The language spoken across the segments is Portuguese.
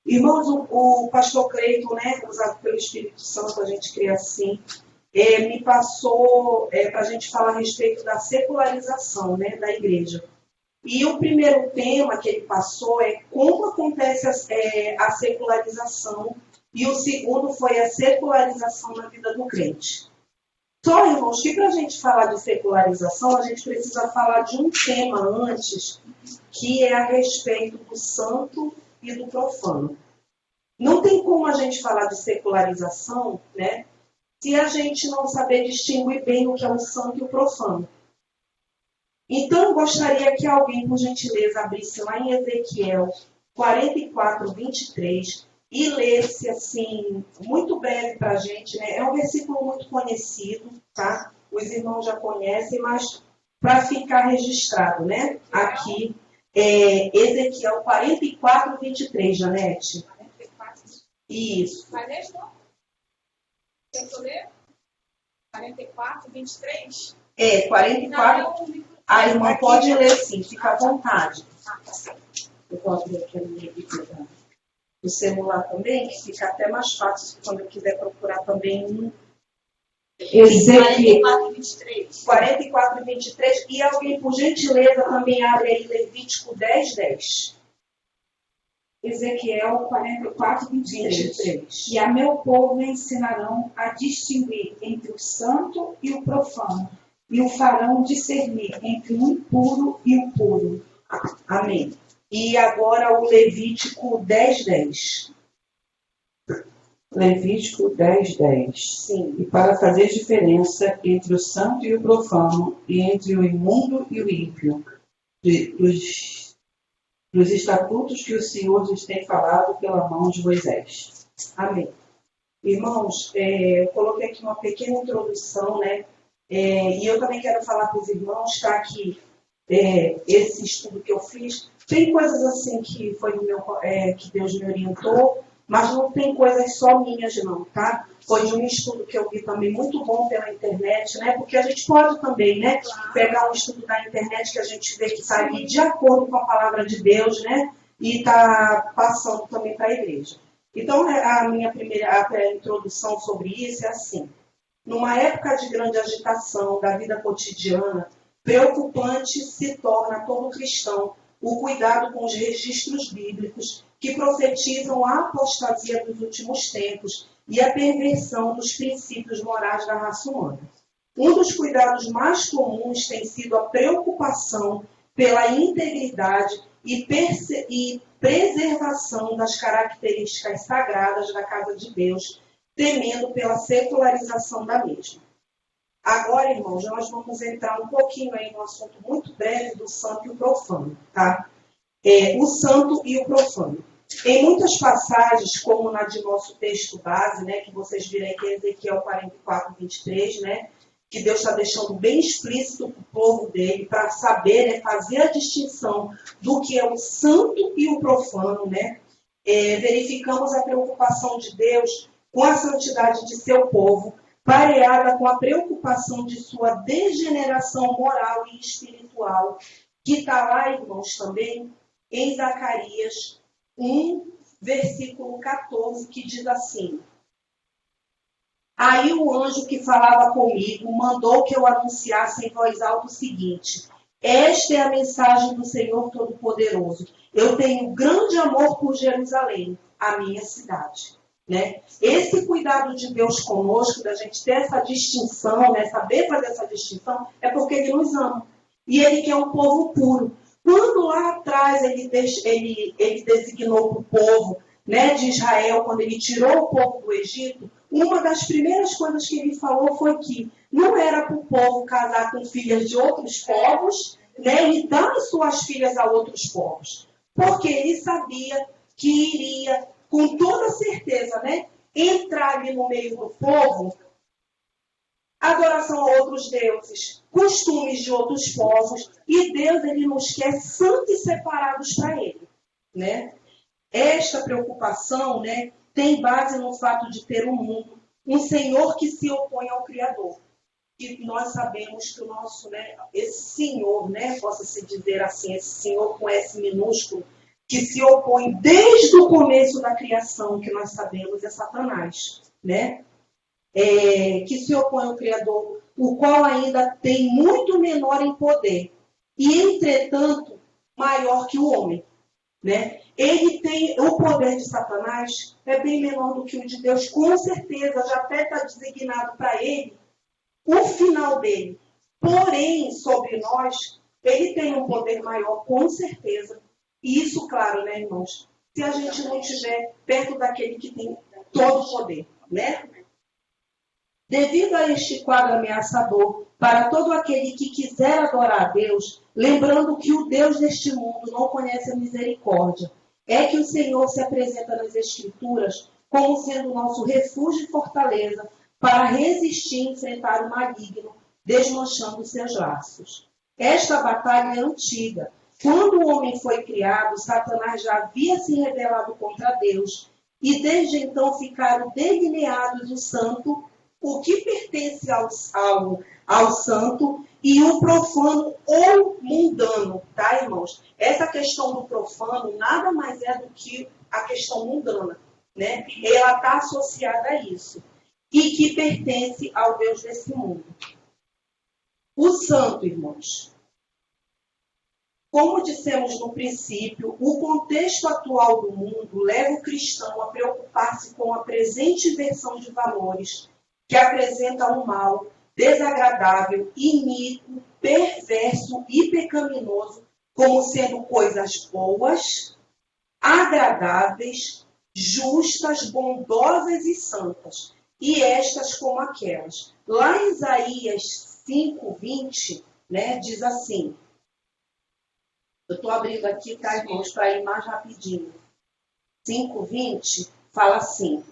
Irmãos, o pastor Cleiton, né, usado pelo Espírito Santo, a gente crê assim, me passou para a gente falar a respeito da secularização, né, da igreja. E o primeiro tema que ele passou é como acontece a secularização, e o segundo foi a secularização na vida do crente. Só, irmãos, que para a gente falar de secularização, a gente precisa falar de um tema antes, que é a respeito do santo e do profano. Não tem como a gente falar de secularização, né, se a gente não saber distinguir bem o que é o santo e o profano. Então, eu gostaria que alguém, por gentileza, abrisse lá em Ezequiel 44, 23 e lesse, assim, muito breve para a gente, né? É um versículo muito conhecido, tá? Os irmãos já conhecem, mas para ficar registrado, né? Aqui, Ezequiel 44, 23, Janete. 44. Isso. Vai ler, não? Tentou ler? 44, 23? 44. A irmã pode ler sim, fica à vontade. Eu vou abrir aqui a minha Bíblia do celular também, que fica até mais fácil quando eu quiser procurar também um. Ezequiel 44, 23. E alguém, por gentileza, também abre aí Levítico 10, 10. Ezequiel 44, 23. E a meu povo ensinarão a distinguir entre o santo e o profano, e o farão discernir entre o impuro e o puro. Amém. E agora o Levítico 10, 10. Levítico 10, 10. Sim. E para fazer diferença entre o santo e o profano, e entre o imundo e o ímpio, dos estatutos que o Senhor lhes tem falado pela mão de Moisés. Amém. Irmãos, eu coloquei aqui uma pequena introdução, né? E eu também quero falar para os irmãos, tá? Que esse estudo que eu fiz, tem coisas assim que foi que Deus me orientou, mas não tem coisas só minhas não, tá? Foi de um estudo que eu vi também muito bom pela internet, né? Porque a gente pode também, né? Pegar um estudo da internet que a gente vê que está ali de acordo com a palavra de Deus, né? E está passando também para a igreja. Então, a minha primeira introdução sobre isso é assim. Numa época de grande agitação da vida cotidiana, preocupante se torna todo cristão o cuidado com os registros bíblicos que profetizam a apostasia dos últimos tempos e a perversão dos princípios morais da raça humana. Um dos cuidados mais comuns tem sido a preocupação pela integridade e preservação das características sagradas da casa de Deus, temendo pela secularização da mesma. Agora, irmãos, nós vamos entrar um pouquinho aí no assunto muito breve do santo e o profano, tá? O santo e o profano. Em muitas passagens, como na de nosso texto base, né, que vocês viram aqui, Ezequiel 44, 23, né, que Deus está deixando bem explícito para o povo dele, para saber, né, fazer a distinção do que é o santo e o profano, né? Verificamos a preocupação de Deus com a santidade de seu povo, pareada com a preocupação de sua degeneração moral e espiritual, que está lá, irmãos, também em Zacarias 1, versículo 14, que diz assim: Aí o anjo que falava comigo mandou que eu anunciasse em voz alta o seguinte: esta é a mensagem do Senhor Todo-Poderoso. Eu tenho grande amor por Jerusalém, a minha cidade. Né? Esse cuidado de Deus conosco, da gente ter essa distinção, né? Saber fazer essa distinção, é porque Ele nos ama. E Ele quer um povo puro. Quando lá atrás Ele designou para o povo, né, de Israel, quando Ele tirou o povo do Egito, uma das primeiras coisas que Ele falou foi que não era para o povo casar com filhas de outros povos, né, e dar suas filhas a outros povos. Porque Ele sabia que iria, com toda certeza, né, entrar ali no meio do povo, adoração a outros deuses, costumes de outros povos, e Deus, Ele nos quer santos e separados para Ele, né? Esta preocupação, né, tem base no fato de ter um mundo, um Senhor que se opõe ao Criador. E nós sabemos que o nosso, né, esse Senhor, né, possa-se dizer assim, esse Senhor com S minúsculo, que se opõe desde o começo da criação, que nós sabemos, é Satanás, né? Que se opõe ao Criador, o qual ainda tem muito menor em poder, e, entretanto, maior que o homem, né? Ele tem, o poder de Satanás é bem menor do que o de Deus, com certeza, já até está designado para ele o final dele. Porém, sobre nós, ele tem um poder maior, com certeza. E isso, claro, né, irmãos? Se a gente não estiver perto daquele que tem todo o poder, né? Devido a este quadro ameaçador, para todo aquele que quiser adorar a Deus, lembrando que o Deus deste mundo não conhece a misericórdia, é que o Senhor se apresenta nas Escrituras como sendo nosso refúgio e fortaleza para resistir e enfrentar o maligno, desmanchando seus laços. Esta batalha é antiga. Quando o homem foi criado, Satanás já havia se rebelado contra Deus, e desde então ficaram delineados o santo, o que pertence ao santo, e o profano ou mundano, tá, irmãos? Essa questão do profano nada mais é do que a questão mundana, né? Ela está associada a isso, e que pertence ao Deus desse mundo. O santo, irmãos, como dissemos no princípio, o contexto atual do mundo leva o cristão a preocupar-se com a presente inversão de valores, que apresenta um mal desagradável, iníquo, perverso e pecaminoso, como sendo coisas boas, agradáveis, justas, bondosas e santas, e estas como aquelas. Lá em Isaías 5:20, né, diz assim, eu estou abrindo aqui, tá, irmãos, para ir mais rapidinho. 5:20 fala assim: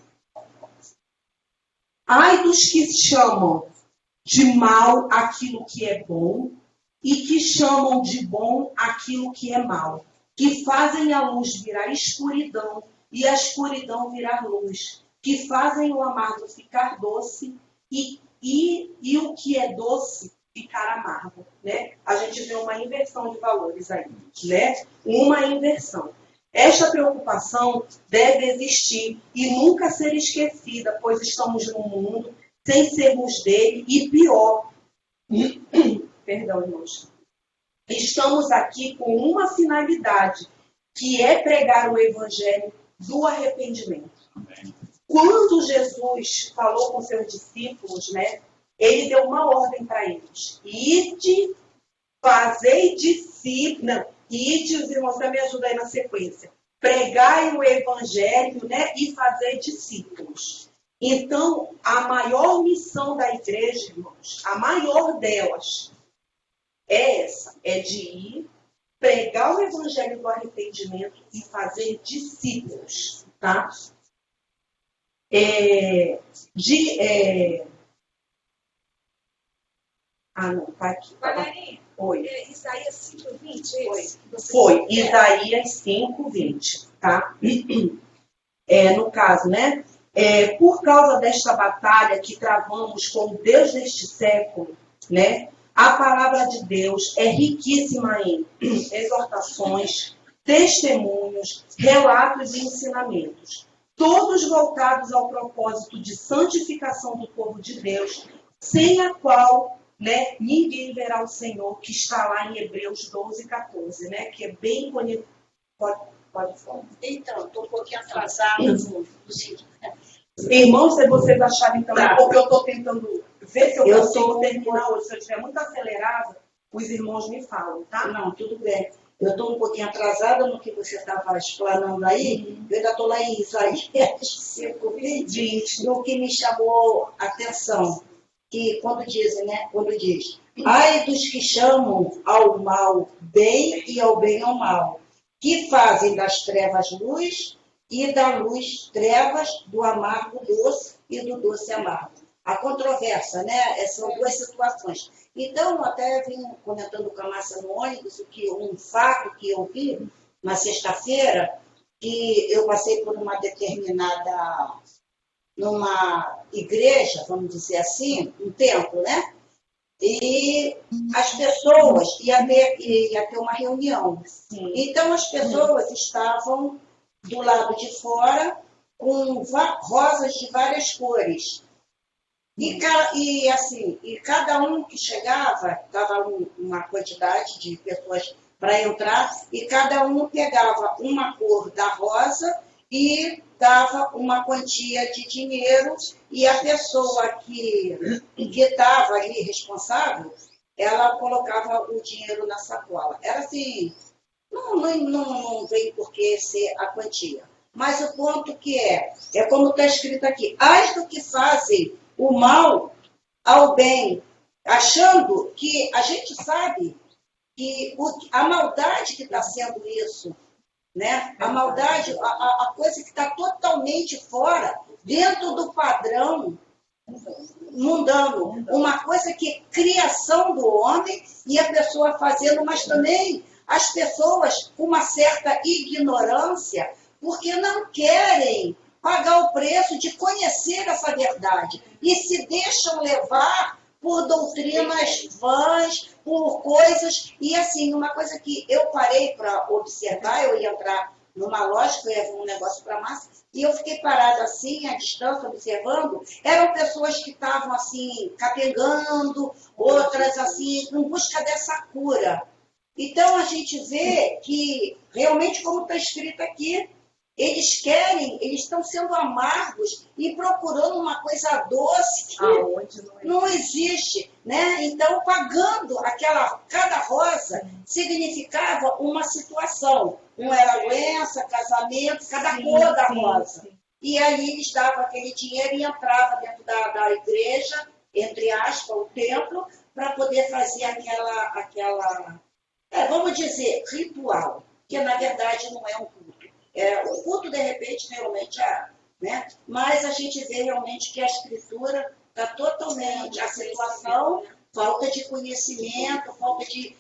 ai dos que chamam de mal aquilo que é bom e que chamam de bom aquilo que é mal, que fazem a luz virar escuridão e a escuridão virar luz, que fazem o amargo ficar doce e o que é doce ficar amargo, né? A gente vê uma inversão de valores aí, né? Uma inversão. Esta preocupação deve existir e nunca ser esquecida, pois estamos num mundo sem sermos dele e pior. Perdão, irmãos. Estamos aqui com uma finalidade, que é pregar o evangelho do arrependimento. Quando Jesus falou com seus discípulos, né, ele deu uma ordem para eles. Ide, fazei discípulos. Ide, os irmãos também ajudam aí na sequência. Pregai o evangelho, né, e fazei discípulos. Então, a maior missão da igreja, irmãos, a maior delas, é essa, é de ir, pregar o evangelho do arrependimento e fazer discípulos, tá? Não, tá aqui. Valeria, Oi. Isaías 5:20, Foi, Isaías 5:20, tá? No caso, né? Por causa desta batalha que travamos com o Deus deste século, né? A palavra de Deus é riquíssima em exortações, testemunhos, relatos e ensinamentos, todos voltados ao propósito de santificação do povo de Deus, sem a qual, né, ninguém verá o Senhor, que está lá em Hebreus 12:14, né? Que é bem bonito. Pode falar. Então, estou um pouquinho atrasada Irmãos, se vocês acharem também, porque eu estou tentando ver se eu consigo terminar hoje. Se eu estiver muito acelerada, os irmãos me falam, tá? Não, tudo bem. Eu estou um pouquinho atrasada no que você estava explanando aí. Eu ainda estou lá em Isaías 5:20, no que me chamou a atenção. Que quando diz, ai dos que chamam ao mal bem e ao bem ao mal, que fazem das trevas luz e da luz trevas, do amargo doce e do doce amargo. A controvérsia, né? São duas situações. Então, até vim comentando com a Márcia no ônibus um fato que eu vi na sexta-feira, que eu passei por numa igreja, vamos dizer assim, um templo, né? e as pessoas ia ter uma reunião. Então as pessoas estavam do lado de fora com rosas de várias cores. E cada um que chegava, dava uma quantidade de pessoas para entrar, e cada um pegava uma cor da rosa e dava uma quantia de dinheiro, e a pessoa que estava ali responsável, ela colocava o dinheiro na sacola. Era assim, não vem por que ser a quantia. Mas o ponto que é como está escrito aqui, as do que fazem o mal ao bem, achando que a gente sabe que a maldade que está sendo isso, né? A maldade, a coisa que está totalmente fora, dentro do padrão mundano, uma coisa que é criação do homem e a pessoa fazendo, mas também as pessoas com uma certa ignorância, porque não querem pagar o preço de conhecer essa verdade e se deixam levar por doutrinas vãs, por coisas, e assim, uma coisa que eu parei para observar, eu ia entrar numa loja, eu ia ver um negócio para massa, e eu fiquei parada assim, à distância, observando, eram pessoas que estavam assim, capengando, outras assim, em busca dessa cura. Então a gente vê que, realmente, como está escrito aqui, eles estão sendo amargos e procurando uma coisa doce que não existe, né? Então, pagando cada rosa significava uma situação. Um era doença, casamento, cada cor da rosa. E aí eles davam aquele dinheiro e entravam dentro da igreja, entre aspas, o templo, para poder fazer aquela vamos dizer, ritual, que na verdade não é um culto. O culto, de repente, realmente né? Mas a gente vê realmente que a escritura está totalmente, a situação, falta de conhecimento, falta de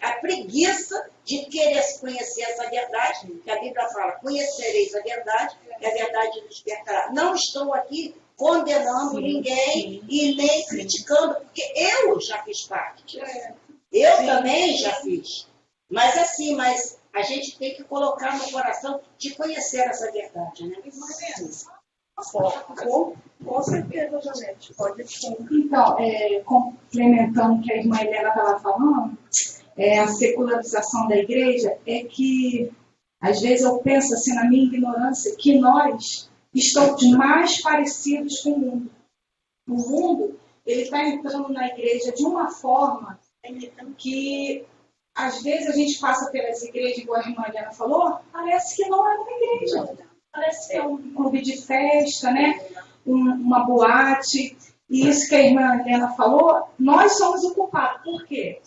a preguiça de querer conhecer essa verdade, que a Bíblia fala, conhecereis a verdade, e a verdade nos libertará. Não estou aqui condenando ninguém e nem criticando, porque eu já fiz parte. Eu também já fiz. Mas assim, a gente tem que colocar no coração de conhecer essa verdade, né? Com certeza, Janete. Pode ser. Então, complementando o que a irmã Helena estava falando, a secularização da igreja é que, às vezes eu penso assim, na minha ignorância, que nós estamos mais parecidos com o mundo. O mundo, ele está entrando na igreja de uma forma que, às vezes, a gente passa pelas igrejas, igual a irmã Helena falou, parece que não é uma igreja. Parece que é um clube de festa, né? Uma boate. E isso que a irmã Helena falou, nós somos o culpado. Por quê?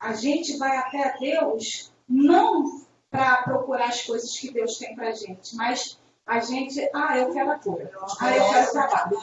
A gente vai até a Deus não para procurar as coisas que Deus tem para a gente, mas a gente, eu quero a cura, eu quero trabalho.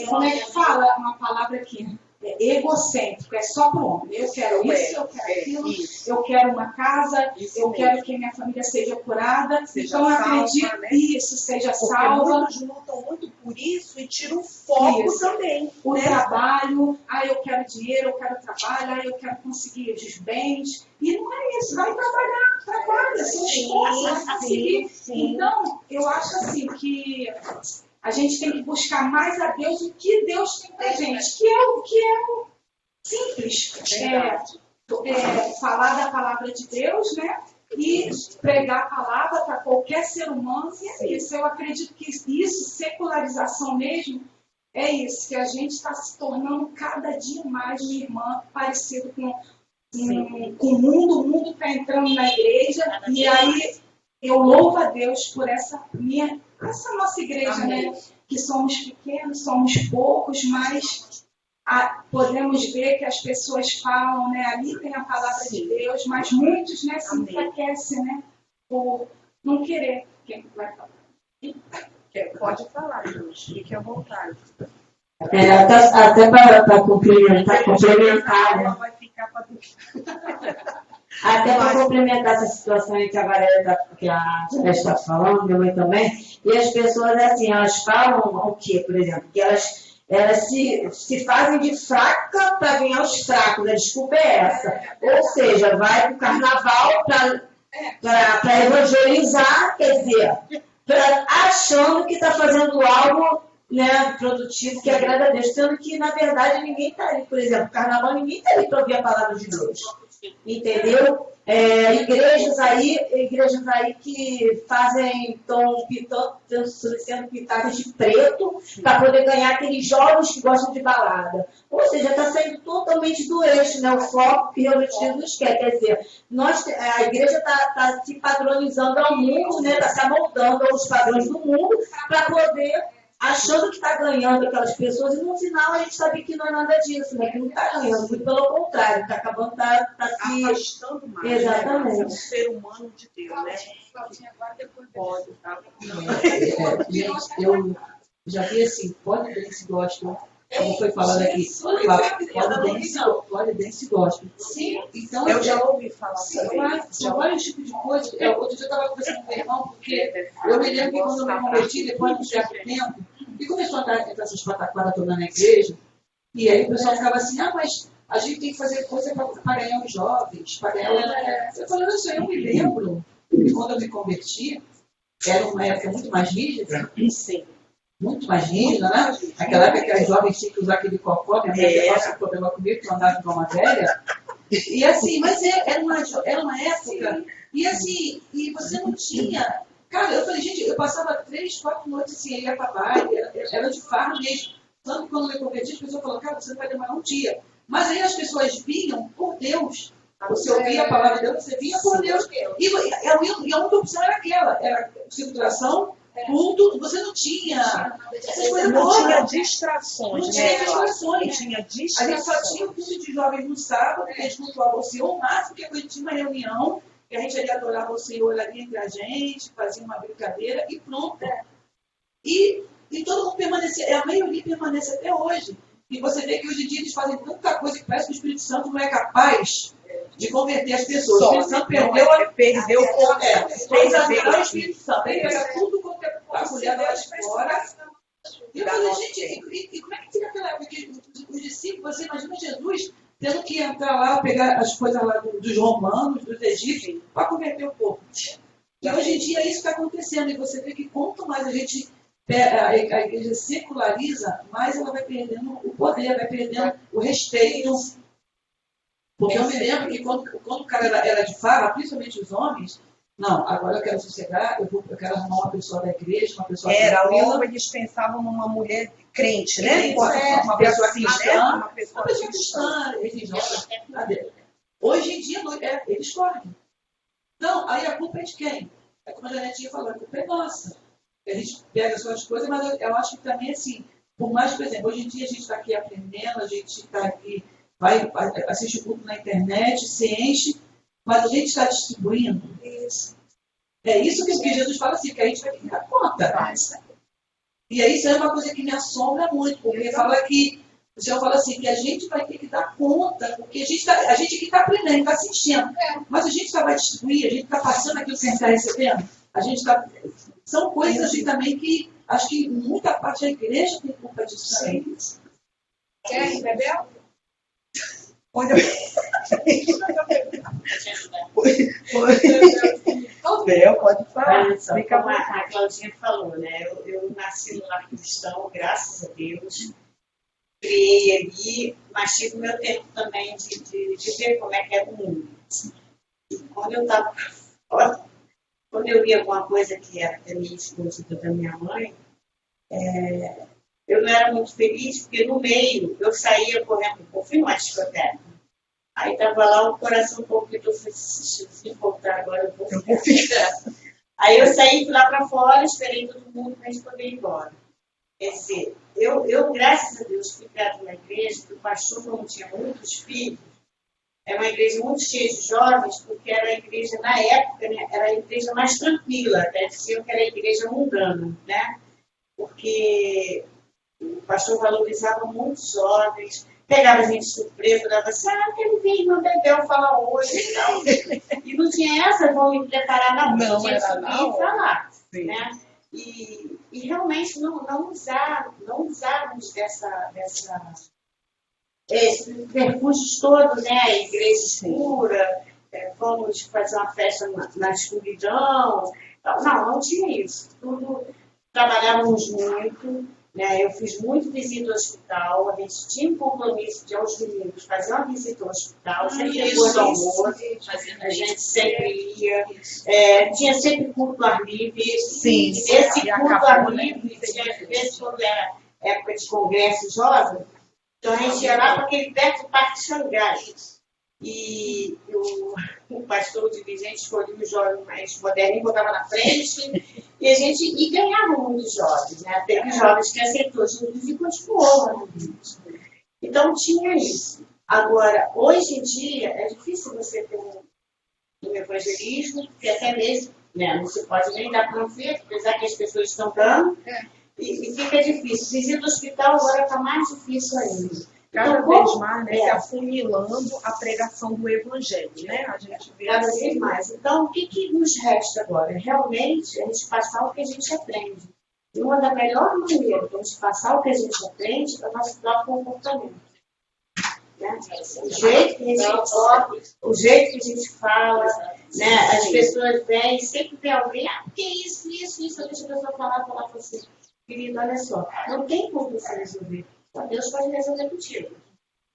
Como é que fala uma palavra aqui? Egocêntrico, é só para o homem. Eu quero isso, eu quero aquilo, eu quero uma casa, eu quero que minha família seja curada. Então, eu acredito que isso seja salva. Muitos lutam muito por isso e tiram o foco também. O trabalho, eu quero dinheiro, eu quero trabalho, eu quero conseguir os bens. E não é isso, vai trabalha, se esforça, vai conseguir. Então, eu acho assim que a gente tem que buscar mais a Deus o que Deus tem pra gente, que é o simples. Falar da palavra de Deus, né? E pregar a palavra para qualquer ser humano. E é isso. Eu acredito que isso, secularização mesmo, é isso, que a gente está se tornando cada dia mais, minha irmã, parecido com o mundo. O mundo está entrando na igreja. E aí eu louvo a Deus por essa nossa igreja, né? Que somos pequenos, somos poucos, mas podemos ver que as pessoas falam, né? Ali tem a palavra de Deus, mas muitos, né, se enfraquecem, né? Por não querer. Quem vai falar? Pode falar, Deus. Fique à vontade. Até para complementar, né? Vai ficar para Até para complementar essa situação aí que a Valéria está falando, minha mãe também, e as pessoas, assim, elas falam o quê, por exemplo? Que elas Elas se fazem de fraca para ganhar os fracos, a desculpa é essa. Ou seja, vai para o carnaval para evangelizar, quer dizer, achando que está fazendo algo, né, produtivo, que agrada a Deus, sendo que, na verdade, ninguém está ali, por exemplo, carnaval, ninguém está ali para ouvir a palavra de Deus. Entendeu? Igrejas aí que fazem, estão sendo pintadas de preto para poder ganhar aqueles jovens que gostam de balada. Ou seja, está saindo totalmente do eixo, né? O foco que realmente Jesus quer. Quer dizer, a igreja está se padronizando ao mundo, né? Está se amoldando aos padrões do mundo para poder, achando que está ganhando aquelas pessoas, e no final a gente sabe que não é nada disso, né? Que não está ganhando, muito pelo contrário, está acabando, está se afastando mais, exatamente, né? O ser humano de Deus, né? Pode, tá? Eu já vi assim, pode dance gospel, como foi falado aqui, pode dance gospel. Sim, então eu já ouvi falar também. São vários tipos de coisas. Outro dia eu estava conversando com o meu irmão, porque eu me lembro que quando eu me converti, depois de um certo tempo, e começou a entrar essas pataquadas toda na igreja, e aí o pessoal ficava assim, mas a gente tem que fazer coisa para ganhar os jovens, para ganhar... Eu falei, não sei, eu me lembro que quando eu me converti, era uma época muito mais rígida. Sim. Muito mais rígida, né? Naquela época que as jovens tinham que usar aquele cocó, minha mãe passou por pela comigo, que eu andava com uma velha. E assim, mas era uma época, e assim, e você não tinha... Cara, eu falei, gente, eu passava 3, 4 noites assim, ia pra baile, era de farra mesmo. Tanto que quando eu me converti, as pessoas falaram, cara, você vai demorar um dia. Mas aí as pessoas vinham por Deus. Você ouvia a palavra de Deus, você vinha por Deus. E a única opção era aquela, era circulação, culto, você não tinha essas coisas. Não tinha distrações, não né? tinha distrações. Não tinha A gente distrações. só tinha o culto de jovens no sábado, que a gente cultuava o Senhor, o máximo que a gente tinha uma reunião, que a gente ali adorava o Senhor ali entre a gente, fazia uma brincadeira e pronto. E todo mundo permanecia, a maioria permanece até hoje. E você vê que hoje em dia eles fazem tanta coisa que parece que o Espírito Santo não é capaz de converter as pessoas. O Espírito Santo perdeu o poder. O Espírito Santo. Ele pega tudo quanto é a mulher lá de fora. E eu falei, gente, e como é que fica aquela época que os discípulos, você imagina Jesus tendo que entrar lá, pegar as coisas lá dos romanos, dos egípcios, para converter o povo. E hoje em dia isso está acontecendo. E você vê que quanto mais a gente, a igreja seculariza, mais ela vai perdendo o poder, vai perdendo o respeito. Porque eu me lembro que quando o cara era de farra, principalmente os homens, não, agora eu quero sossegar, eu quero arrumar uma pessoa da igreja, uma pessoa Logo eles pensavam numa mulher crente, né? Uma pessoa cristã, uma pessoa cristã. religiosa. Hoje em dia, eles correm. Então, aí a culpa é de quem? É como a Janetinha falou, a culpa é nossa. A gente pega suas coisas, mas eu acho que também, assim, por mais, por exemplo, hoje em dia a gente está aqui aprendendo, a gente está aqui, vai assistir o culto na internet, se enche, mas a gente está distribuindo. Isso. É isso que Jesus fala assim, que a gente vai ter que dar conta. E aí isso é uma coisa que me assombra muito, porque fala que, o Senhor fala assim, que a gente vai ter que dar conta, porque a gente aqui está aprendendo, está se enchendo, mas a gente só vai distribuir, a gente está passando aquilo que a gente está recebendo, a gente está... São coisas assim, também que, acho que muita parte da igreja tem culpa disso também. Quer, Bebel? Olha... Bel, pode falar. Como a Claudinha falou, né? Eu nasci no lar cristão, graças a Deus. Criei ali, mas tive o meu tempo também de ver como é que era o mundo. E quando eu estava fora, quando eu via alguma coisa que era da minha esposa e da minha mãe, eu não era muito feliz, porque no meio eu saía correndo, eu fui numa discoteca. Aí estava lá o coração um pouco, eu falei, se voltar agora eu vou ficar. Aí eu saí lá para fora, esperei todo mundo para a gente poder ir embora. Quer dizer, eu, graças a Deus, fui criada na igreja, que o pastor, como tinha muitos filhos, é uma igreja muito cheia de jovens, porque era a igreja, na época, né, era a igreja mais tranquila, até diziam que era a igreja mundana, né? Porque o pastor valorizava muito os jovens, pegava a gente de surpresa, dava assim, aquele vinho não bebeu, fala hoje, então. E não tinha essa, vão me preparar, não. Não tinha era que subir não. e falar, Sim. né? E realmente não usávamos esses percursos todos, né? A igreja escura, fomos fazer uma festa na escuridão. Não tinha isso. Tudo trabalhávamos muito, né? Eu fiz muito visita ao hospital, a gente tinha um compromisso de aos domingos fazer uma visita ao hospital, sempre depois do almoço, a gente sempre ia, tinha sempre culto ar livre, Sim, e nesse culto ar livre, às vezes quando era época de congresso jovem, então a gente ia lá para aquele perto do Parque Xangai. E o pastor, o dirigente, escolhia os jovens mais modernos, botava na frente, e ganhava muitos jovens, né? Teve jovens que aceitou Jesus e continuou. Então tinha isso. Agora, hoje em dia, é difícil você ter um evangelismo, que até mesmo, né, não se pode nem dar panfleto, apesar que as pessoas estão dando, e fica difícil. Visita ao hospital agora está mais difícil ainda. Cada vez mais, né, se afunilando a pregação do evangelho, né? A gente vê cada vez mais. Então, o que nos resta agora? Realmente, a gente passar o que a gente aprende. E uma das melhores maneiras de a gente passar o que a gente aprende é o nosso próprio comportamento. Né? O jeito que a gente toca, o jeito que a gente fala, né? As pessoas vêm, sempre tem alguém, que isso, deixa a pessoa falar para você. Querido, olha só, não tem como você resolver. Deus pode resolver contigo.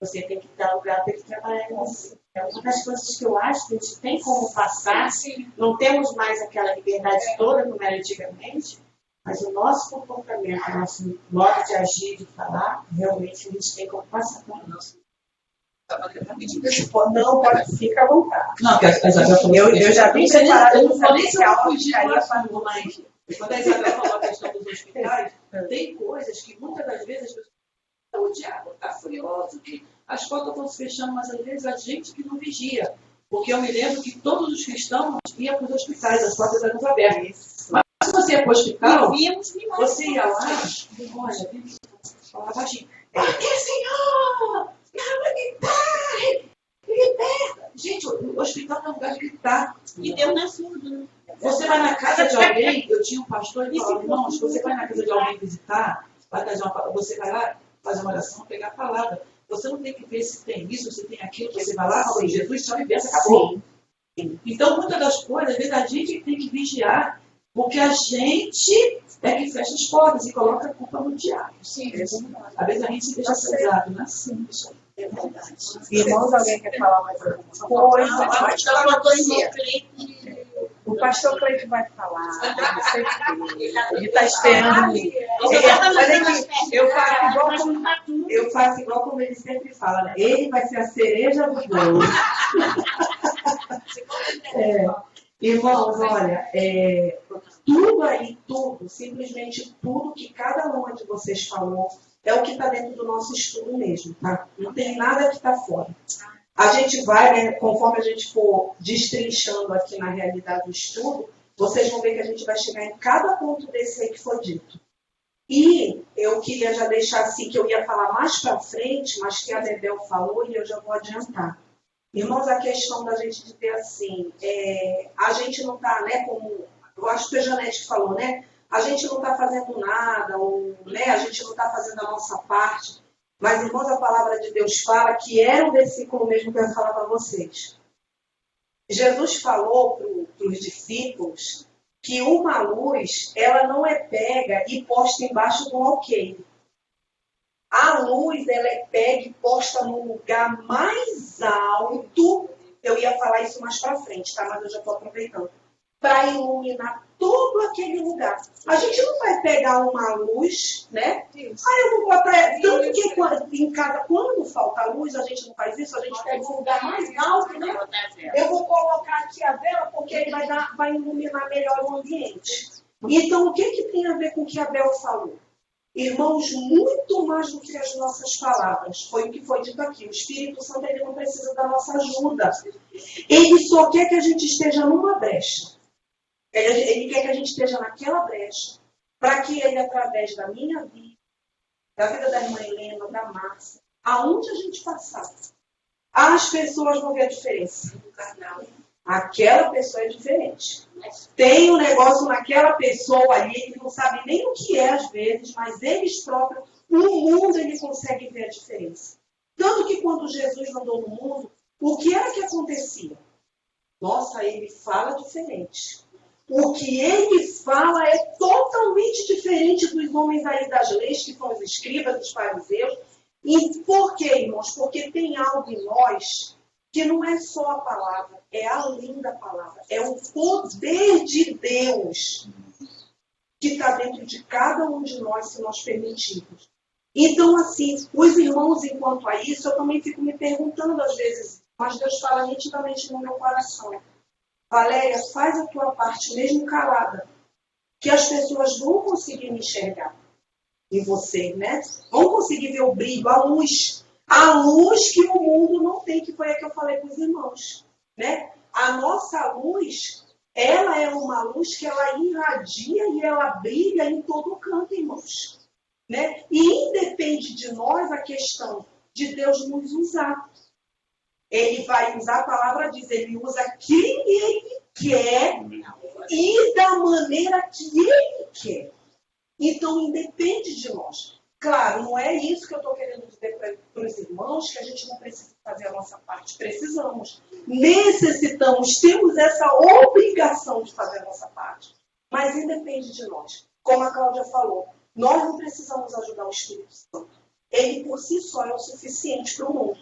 Você tem que dar lugar para ele trabalhar com você. É uma das coisas que eu acho que a gente tem como passar. Não temos mais aquela liberdade toda como era antigamente, mas o nosso comportamento, o nosso modo de agir, de falar, realmente a gente tem como passar para nós. Não, pode ficar à vontade. Não, Eu já vi separado, eu eu não não falei sabia se que ela ela fugiu do ficaria assunto, mas quando a Isabel falou a questão dos hospitais, tem coisas que muitas das vezes as pessoas estão o diabo está furioso, que as portas estão se fechando, mas às vezes a gente que não vigia. Porque eu me lembro que todos os cristãos iam para os hospitais, as portas eram abertas. Mas se você ia para o hospital, você ia lá, olha, falava baixinho, aqui, Senhor! Liberta! Gente, o hospital não é um lugar de gritar. E deu na surda, né? Você vai na casa de alguém, eu tinha um pastor e falava, irmãos, você vai na casa de alguém visitar, você vai lá fazer uma oração, pegar a palavra. Você não tem que ver se tem isso, se tem aquilo, você vai lá, fala, Jesus, só liberta, acabou. Sim. Então, muitas das coisas, às vezes a gente tem que vigiar, porque a gente é que fecha as portas e coloca a culpa no diabo. Sim, às vezes a gente se deixa pesado, né? Sim, isso é verdade. Irmãos, alguém quer falar mais alguma coisa? O pastor Cleito vai falar, ele está esperando. Eu faço igual como ele sempre fala, né? Ele vai ser a cereja do bolo. Irmãos, olha, tudo aí, simplesmente tudo que cada uma de vocês falou, é o que está dentro do nosso estudo mesmo, tá? Não tem nada que está fora. A gente vai, né, conforme a gente for destrinchando aqui na realidade do estudo, vocês vão ver que a gente vai chegar em cada ponto desse aí que foi dito. E eu queria já deixar assim, que eu ia falar mais para frente, mas que a Bebel falou e eu já vou adiantar. Irmãos, a questão da gente dizer assim, a gente não está, né, como, eu acho que a Janete falou, né, a gente não está fazendo nada, ou, né, a gente não está fazendo a nossa parte. Mas, irmãos, a palavra de Deus fala que era um versículo mesmo que eu ia falar para vocês. Jesus falou para os discípulos que uma luz, ela não é pega e posta embaixo de um alqueire. A luz, ela é pega e posta num lugar mais alto. Eu ia falar isso mais para frente, tá? Mas eu já estou aproveitando. Para iluminar todo aquele lugar. A gente não vai pegar uma luz, né? Eu vou botar... Tanto que em casa, quando falta luz, a gente não faz isso, a gente pega um lugar mais alto, né? Eu vou colocar aqui a vela, porque ele vai iluminar melhor o ambiente. Então, o que tem a ver com o que a Bel falou? Irmãos, muito mais do que as nossas palavras. Foi o que foi dito aqui. O Espírito Santo, ele não precisa da nossa ajuda. Ele só quer que a gente esteja numa brecha. Ele quer que a gente esteja naquela brecha, para que ele, através da minha vida, da vida da irmã Helena, da Márcia, aonde a gente passar, as pessoas vão ver a diferença. Aquela pessoa é diferente. Tem um negócio naquela pessoa ali, que não sabe nem o que é às vezes, mas eles próprios, no mundo, ele consegue ver a diferença. Tanto que quando Jesus andou no mundo, o que era que acontecia? Nossa, ele fala diferente. O que ele fala é totalmente diferente dos homens aí das leis, que são os escribas, os fariseus. E por quê, irmãos? Porque tem algo em nós que não é só a palavra, é além da palavra. É o poder de Deus que está dentro de cada um de nós, se nós permitirmos. Então, assim, os irmãos, enquanto a isso, eu também fico me perguntando às vezes, mas Deus fala nitidamente no meu coração. Valéria, faz a tua parte, mesmo calada, que as pessoas vão conseguir me enxergar. E você, né? Vão conseguir ver o brilho, a luz. A luz que o mundo não tem, que foi a que eu falei para os irmãos, né? A nossa luz, ela é uma luz que ela irradia e ela brilha em todo canto, irmãos. Né? E independe de nós a questão de Deus nos usar. Ele vai usar, a palavra diz, ele usa quem ele quer e da maneira que ele quer. Então, independe de nós. Claro, não é isso que eu estou querendo dizer para os irmãos, que a gente não precisa fazer a nossa parte. Precisamos, necessitamos, temos essa obrigação de fazer a nossa parte. Mas independe de nós. Como a Cláudia falou, nós não precisamos ajudar o Espírito Santo. Ele, por si só, é o suficiente para o mundo.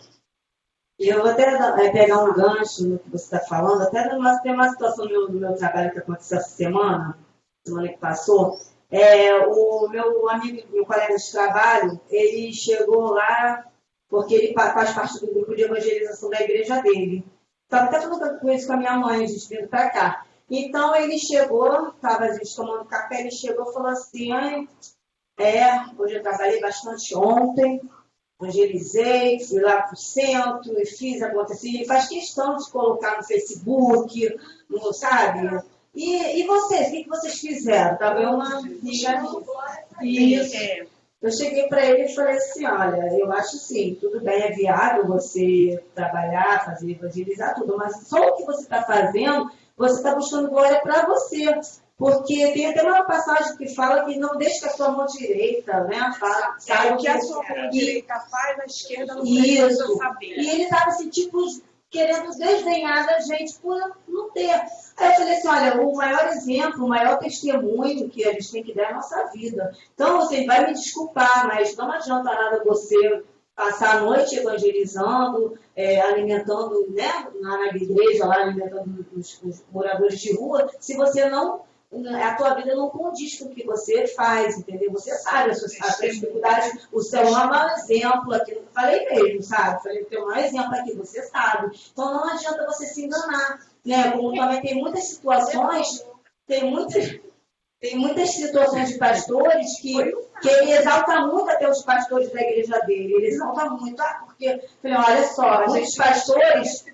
E eu vou até pegar um gancho no que você está falando, até tem uma situação do meu trabalho que aconteceu essa semana que passou. O meu amigo, meu colega de trabalho, ele chegou lá porque ele faz parte do grupo de evangelização da igreja dele. Estava até falando com isso com a minha mãe, a gente vindo para cá. Então ele chegou, estava a gente tomando café, ele chegou e falou assim, hoje eu trabalhei bastante ontem, evangelizei, fui lá para o centro e fiz acontecer. Ele faz questão de colocar no Facebook, não sabe? E vocês, o que vocês fizeram? Estava uma amiga minha. Eu cheguei para ele e falei assim, olha, eu acho sim, tudo bem, é viável você trabalhar, fazer, evangelizar, tudo, mas só o que você está fazendo, você está buscando glória para você. Porque tem até uma passagem que fala que não deixe que a sua mão direita, né? Sabe o que a sua mão direita faz, a esquerda não precisa saber. E ele estava assim, tipo, querendo desdenhar da gente por não ter. Aí eu falei assim, olha, o maior exemplo, o maior testemunho que a gente tem que dar é a nossa vida. Então, você vai me desculpar, mas não adianta nada você passar a noite evangelizando, alimentando, né, na igreja, lá alimentando os moradores de rua, se você não, a tua vida não condiz com o que você faz, entendeu? Você sabe as suas dificuldades, o seu maior exemplo aqui, eu falei mesmo, sabe? Falei, o teu maior exemplo aqui, você sabe. Então não adianta você se enganar, né? Como também tem muitas situações, tem muitas situações de pastores que ele exalta muito até os pastores da igreja dele. Ele exalta muito, porque, falei, olha só, muitos pastores,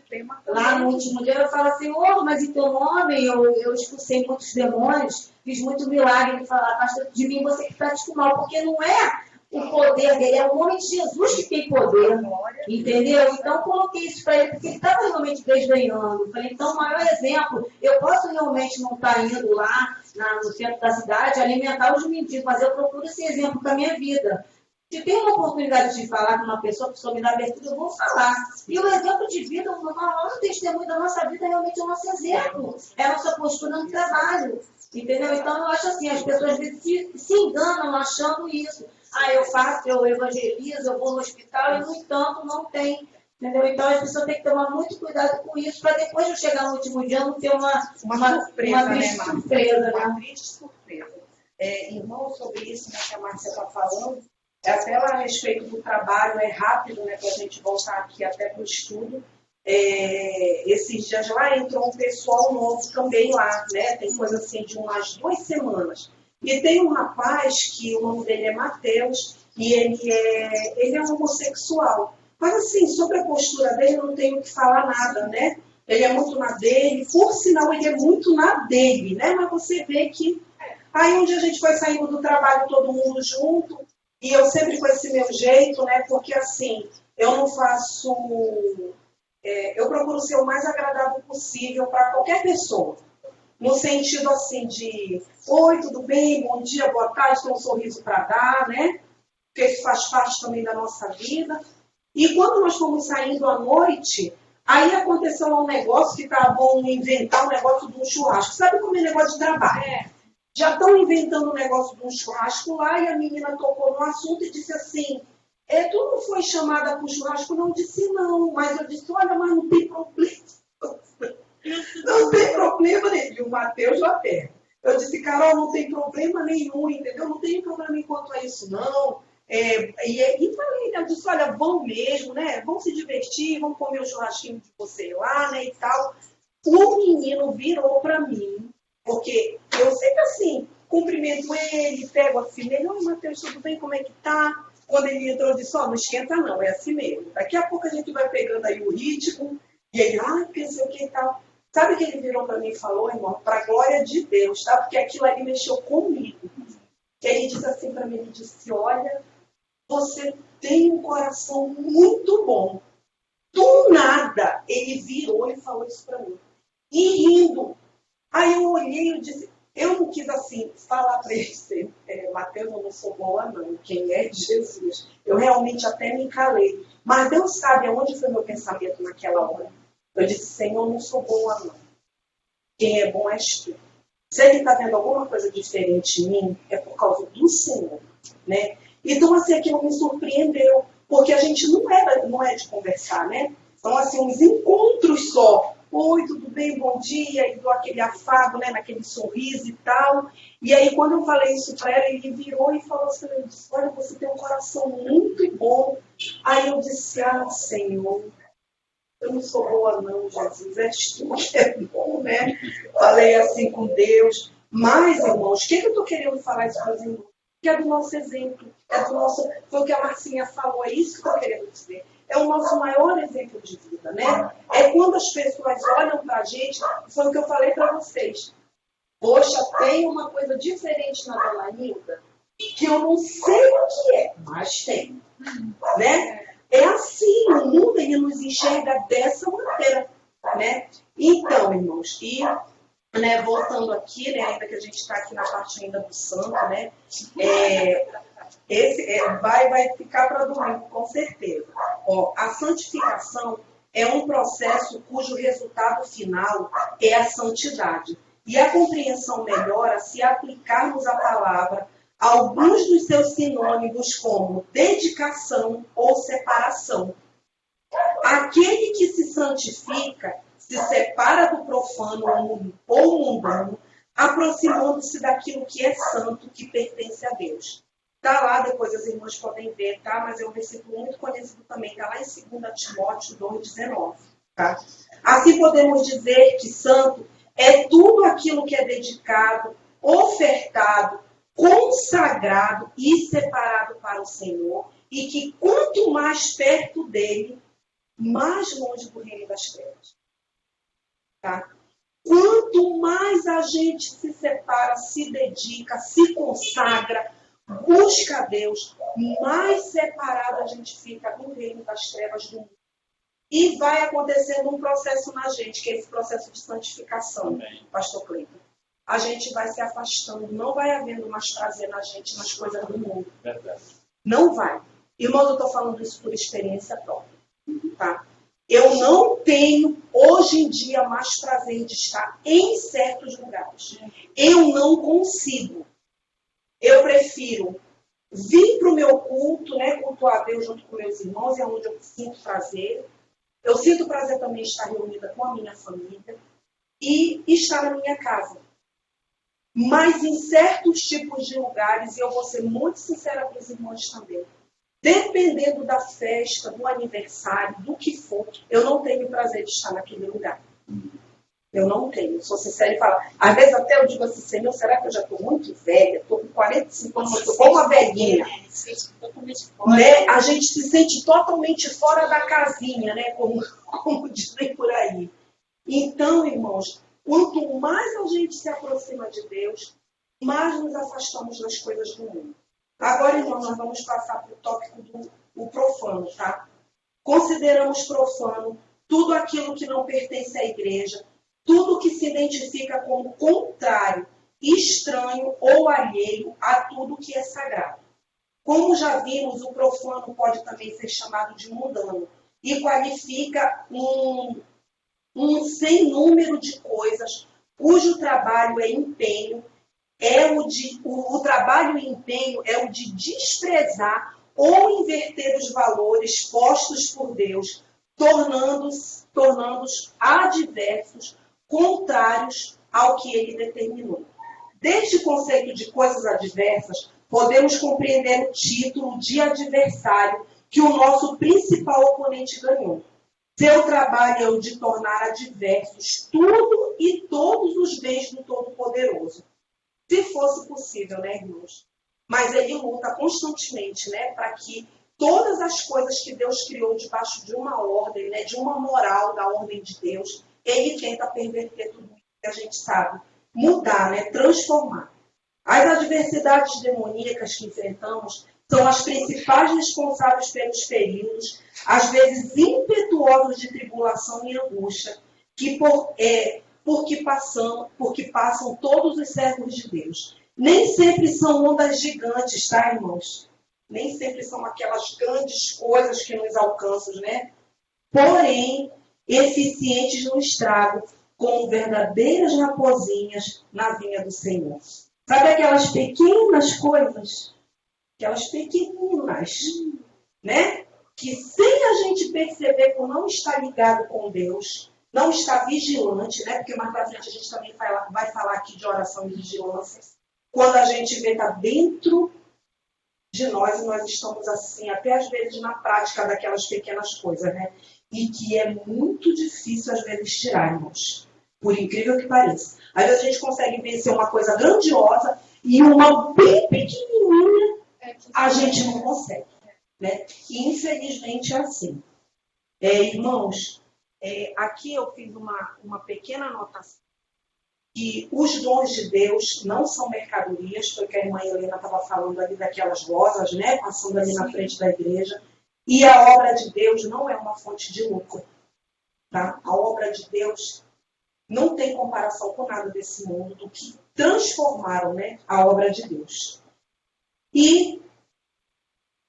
lá no último dia, eu falo assim, mas em teu nome eu expulsei muitos demônios, fiz muito milagre. Ele fala, pastor, de mim você que pratica o mal, porque não é o poder dele, é o nome de Jesus que tem poder, entendeu? Então, eu coloquei isso para ele, porque ele estava realmente desdenhando. Falei, então, o maior exemplo, eu posso realmente não estar indo lá no centro da cidade alimentar os mendigos, mas eu procuro esse exemplo para a minha vida. Se tem uma oportunidade de falar com uma pessoa, a pessoa me dá abertura, eu vou falar. E o exemplo de vida, o maior testemunho da nossa vida é realmente o nosso exemplo, é a nossa postura no trabalho, entendeu? Então, eu acho assim, as pessoas às vezes se enganam achando isso. Eu evangelizo, eu vou no hospital e, no entanto, não tem. Entendeu? Então, as pessoas têm que tomar muito cuidado com isso para depois de eu chegar no último dia não ter uma surpresa, Uma triste surpresa. Irmão, sobre isso, né, que a Márcia está falando, até lá a respeito do trabalho, é rápido, né, para a gente voltar aqui até para o estudo. Esses dias lá entrou um pessoal novo também lá, né? Tem coisa assim de umas 2 semanas. E tem um rapaz que o nome dele é Mateus e ele é homossexual. Mas assim, sobre a postura dele eu não tenho o que falar nada, né? Ele é muito na dele, por sinal ele é muito na dele, né? Mas você vê que aí um dia a gente foi saindo do trabalho todo mundo junto e eu sempre com esse meu jeito, né? Porque assim, eu não faço eu procuro ser o mais agradável possível para qualquer pessoa. No sentido assim de, oi, tudo bem, bom dia, boa tarde, tem um sorriso para dar, né? Porque isso faz parte também da nossa vida. E quando nós fomos saindo à noite, aí aconteceu um negócio que estavam inventando um negócio de um churrasco. Sabe como é negócio de trabalho? Já estão inventando um negócio de um churrasco lá e a menina tocou no assunto e disse assim, tu não foi chamada para o churrasco? Não, eu disse não, mas eu disse, olha, mas não tem problema. Não tem problema nenhum, Mateus já pega. Eu disse, Carol, não tem problema nenhum, entendeu? Não tem problema enquanto a isso, não. E falei, né? Eu disse, olha, vão mesmo, né? Vão se divertir, vão comer o churrasquinho de você lá, né? E tal. O menino virou para mim, porque eu sempre assim, cumprimento ele, pego assim nele, oi, Mateus, tudo bem? Como é que tá? Quando ele entrou, eu disse, não esquenta não, é assim mesmo. Daqui a pouco a gente vai pegando aí o ritmo, e ele, porque não sei o que e tal. Sabe o que ele virou para mim e falou, irmão? Para a glória de Deus, tá? Porque aquilo ali mexeu comigo. Ele disse assim para mim, ele disse, olha, você tem um coração muito bom. Do nada, ele virou e falou isso para mim. E rindo. Aí eu olhei e disse, eu não quis assim, falar para ele, Mateus, eu não sou boa não, quem é Jesus? Eu realmente até me calei. Mas Deus sabe aonde foi meu pensamento naquela hora. Eu disse, Senhor, eu não sou boa não. Quem é bom és tu. Se ele está vendo alguma coisa diferente em mim, é por causa do Senhor, né? Então, assim, aquilo me surpreendeu, porque a gente não é de conversar, né? São, assim, uns encontros só. Oi, tudo bem, bom dia, e dou aquele afago, né, naquele sorriso e tal. E aí, quando eu falei isso para ela, ele virou e falou assim, ele disse, olha, você tem um coração muito bom. Aí eu disse, Senhor, eu não sou boa não, Jesus, és tu que é bom, né? Falei assim com Deus. Mas, irmãos, o que eu estou querendo falar isso para os irmãos? Que é do nosso exemplo, foi o que a Marcinha falou, é isso que eu estou querendo dizer. É o nosso maior exemplo de vida, né? É quando as pessoas olham para a gente, foi o que eu falei para vocês. Poxa, tem uma coisa diferente na Dona Nilda, que eu não sei o que é, mas tem, né? É assim, o mundo ele nos enxerga dessa maneira, né? Então, irmãos, e né, voltando aqui, né, ainda que a gente está aqui na parte ainda do santo, né? Vai ficar para domingo, com certeza. Ó, a santificação é um processo cujo resultado final é a santidade. E a compreensão melhora se aplicarmos a palavra a alguns dos seus sinônimos como dedicação ou separação. Aquele que se santifica se separa do profano ou mundano, aproximando-se daquilo que é santo, que pertence a Deus. Está lá, depois as irmãs podem ver, tá? Mas é um versículo muito conhecido também, está lá em 2 Timóteo 2,19. Tá? Assim podemos dizer que santo é tudo aquilo que é dedicado, ofertado, consagrado e separado para o Senhor, e que quanto mais perto dele, mais longe do reino das trevas. Tá? Quanto mais a gente se separa, se dedica, se consagra, busca a Deus, mais separado a gente fica do reino das trevas do mundo. E vai acontecendo um processo na gente, que é esse processo de santificação, pastor Cleiton. A gente vai se afastando, não vai havendo mais prazer na gente, nas coisas do mundo. Verdade. Não vai. Irmãos, eu estou falando isso por experiência própria. Tá? Eu não tenho, hoje em dia, mais prazer de estar em certos lugares. Eu não consigo. Eu prefiro vir para o meu culto, né, cultuar a Deus junto com meus irmãos, é onde eu sinto prazer. Eu sinto prazer também estar reunida com a minha família e estar na minha casa. Mas em certos tipos de lugares, e eu vou ser muito sincera para os irmãos também, dependendo da festa, do aniversário, do que for, eu não tenho prazer de estar naquele lugar. Eu não tenho, sou sincera e falo. Às vezes até eu digo assim, Senhor, será que eu já estou muito velha? Estou com 45 anos, estou como uma velhinha. Né? A gente se sente totalmente fora da casinha, né? Como dizem por aí. Então, irmãos, quanto mais a gente se aproxima de Deus, mais nos afastamos das coisas do mundo. Agora, irmãos, nós vamos passar para o tópico do profano, tá? Consideramos profano tudo aquilo que não pertence à igreja, tudo que se identifica como contrário, estranho ou alheio a tudo que é sagrado. Como já vimos, o profano pode também ser chamado de mundano e qualifica um sem número de coisas cujo trabalho e empenho o trabalho e empenho é o de desprezar ou inverter os valores postos por Deus, tornando-os adversos, contrários ao que ele determinou. Deste conceito de coisas adversas, podemos compreender o título de adversário que o nosso principal oponente ganhou. Seu trabalho é o de tornar adversos tudo e todos os bens do Todo-Poderoso. Se fosse possível, né, irmãos? Mas ele luta constantemente, né, para que todas as coisas que Deus criou debaixo de uma ordem, né, de uma moral da ordem de Deus, ele tenta perverter tudo isso que a gente sabe, mudar, né, transformar. As adversidades demoníacas que enfrentamos são as principais responsáveis pelos períodos, às vezes impetuosos de tribulação e angústia, porque passam todos os servos de Deus. Nem sempre são ondas gigantes, tá, irmãos? Nem sempre são aquelas grandes coisas que nos alcançam, né? Porém, eficientes no estrago, como verdadeiras raposinhas na vinha do Senhor. Sabe aquelas pequenas coisas? Aquelas pequeninas, né? Que sem a gente perceber por não estar ligado com Deus, não estar vigilante, né? Porque mais para frente a gente também vai falar aqui de oração e vigilância. Quando a gente vê está dentro de nós e nós estamos assim, até às vezes na prática daquelas pequenas coisas, né? E que é muito difícil às vezes tirar, irmãos. Por incrível que pareça. Às vezes a gente consegue vencer uma coisa grandiosa e uma bem pequenininha a gente não consegue, né? E infelizmente é assim. Irmãos, aqui eu fiz uma pequena anotação que os dons de Deus não são mercadorias, foi o que a irmã Helena estava falando ali daquelas rosas, né? Passando ali na frente da igreja. E a obra de Deus não é uma fonte de lucro, tá? A obra de Deus não tem comparação com nada desse mundo, do que transformaram, né, a obra de Deus. E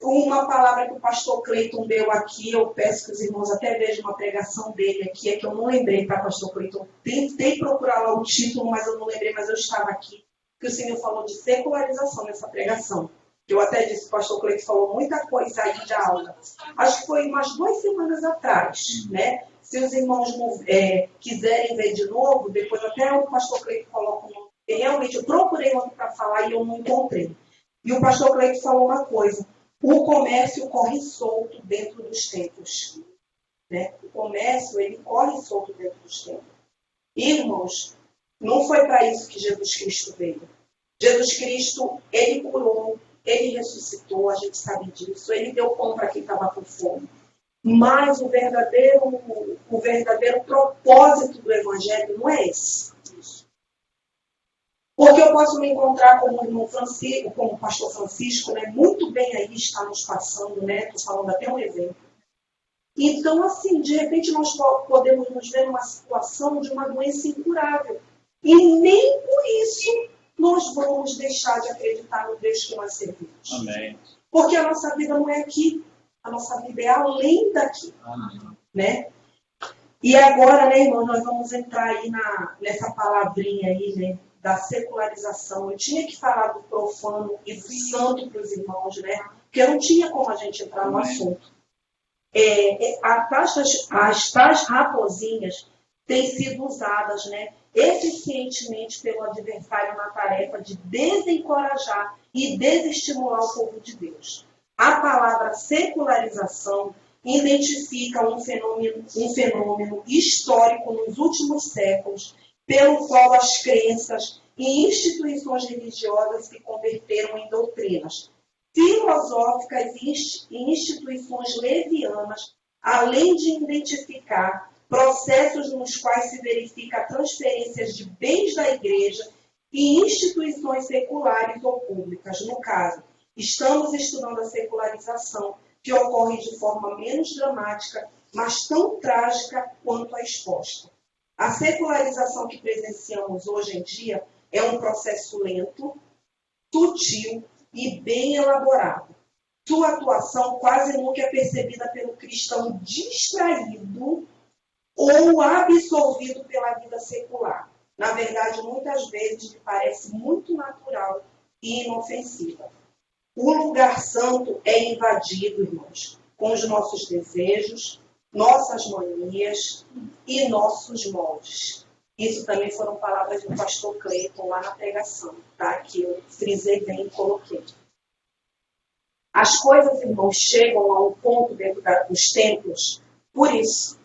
uma palavra que o pastor Cleiton deu aqui, eu peço que os irmãos até vejam uma pregação dele aqui, é que eu não lembrei, tá, pastor Cleiton? Tentei procurar lá o título, mas eu não lembrei, mas eu estava aqui, que o Senhor falou de secularização nessa pregação. Eu até disse, o pastor Cleiton falou muita coisa aí de aula. Acho que foi umas 2 semanas atrás, né? Se os irmãos quiserem ver de novo, depois até o pastor Cleiton coloca o nome. Realmente, eu procurei nome para falar e eu não encontrei. E o pastor Cleiton falou uma coisa. O comércio corre solto dentro dos templos. Né? O comércio, ele corre solto dentro dos templos. Irmãos, não foi para isso que Jesus Cristo veio. Jesus Cristo, ele curou, ele ressuscitou, a gente sabe disso. Ele deu pão para quem estava com fome. Mas o verdadeiro propósito do Evangelho não é esse. Porque eu posso me encontrar com o irmão Francisco, como o pastor Francisco, né? Muito bem aí está nos passando, né? Estou falando até um exemplo. Então, assim, de repente nós podemos nos ver numa situação de uma doença incurável. E nem por isso nós vamos deixar de acreditar no Deus que nós servimos. Amém. Porque a nossa vida não é aqui. A nossa vida é além daqui. Amém. Né? E agora, né, irmão, nós vamos entrar aí nessa palavrinha aí, né, da secularização. Eu tinha que falar do profano e do santo para os irmãos, né? Porque não tinha como a gente entrar no assunto. As tais raposinhas têm sido usadas, né, eficientemente pelo adversário na tarefa de desencorajar e desestimular o povo de Deus. A palavra secularização identifica um fenômeno histórico nos últimos séculos, pelo qual as crenças e instituições religiosas se converteram em doutrinas filosóficas e instituições levianas, além de identificar processos nos quais se verifica transferências de bens da igreja e instituições seculares ou públicas. No caso, estamos estudando a secularização, que ocorre de forma menos dramática mas tão trágica quanto a exposta. A secularização que presenciamos hoje em dia é um processo lento, sutil e bem elaborado. Sua atuação quase nunca é percebida pelo cristão distraído ou absorvido pela vida secular. Na verdade, muitas vezes lhe parece muito natural e inofensiva. O lugar santo é invadido, irmãos, com os nossos desejos, nossas manias e nossos moldes. Isso também foram palavras do pastor Cleiton lá na pregação, tá? Que eu frisei bem e coloquei. As coisas, irmãos, chegam a um ponto dentro dos templos, por isso,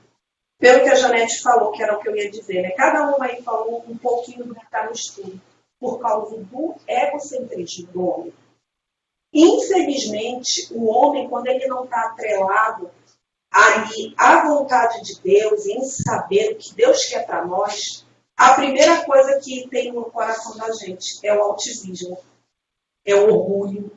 pelo que a Janete falou, que era o que eu ia dizer, né? Cada um aí falou um pouquinho do que está no estudo, por causa do egocentrismo do homem. Infelizmente, o homem, quando ele não está atrelado ali à vontade de Deus, em saber o que Deus quer para nós, a primeira coisa que tem no coração da gente é o altivismo, é o orgulho,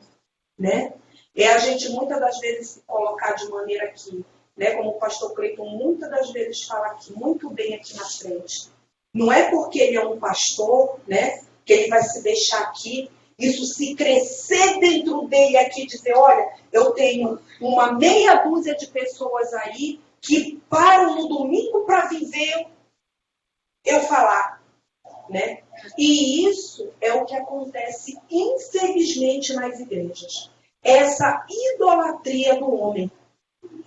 né? É a gente muitas das vezes se colocar de maneira que, né, como o pastor Cleiton muitas das vezes fala aqui, muito bem aqui na frente. Não é porque ele é um pastor, né, que ele vai se deixar aqui, isso se crescer dentro dele aqui, dizer, olha, eu tenho uma meia dúzia de pessoas aí que param no domingo para viver eu falar, né? E isso é o que acontece, infelizmente, nas igrejas. Essa idolatria do homem.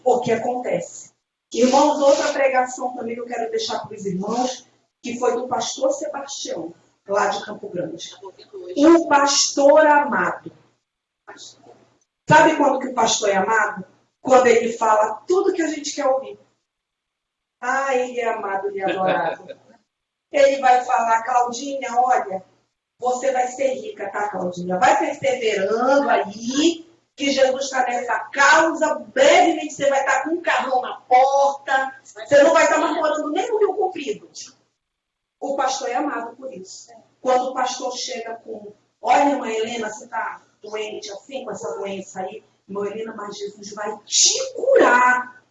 O que acontece? Irmãos, outra pregação também que eu quero deixar para os irmãos, que foi do pastor Sebastião, lá de Campo Grande. Um pastor amado. Sabe quando que o pastor é amado? Quando ele fala tudo que a gente quer ouvir. Ah, ele é amado, ele é adorado. Ele vai falar, Claudinha, olha, você vai ser rica, tá, Claudinha? Vai perseverando aí, que Jesus está nessa causa. Brevemente você vai estar com um carrão na porta. Você não vai estar mais morando nem no Rio Comprido. O pastor é amado por isso. Quando o pastor chega com, olha, irmã Helena, você está doente assim, com essa doença aí? Irmã Helena, mas Jesus vai te curar.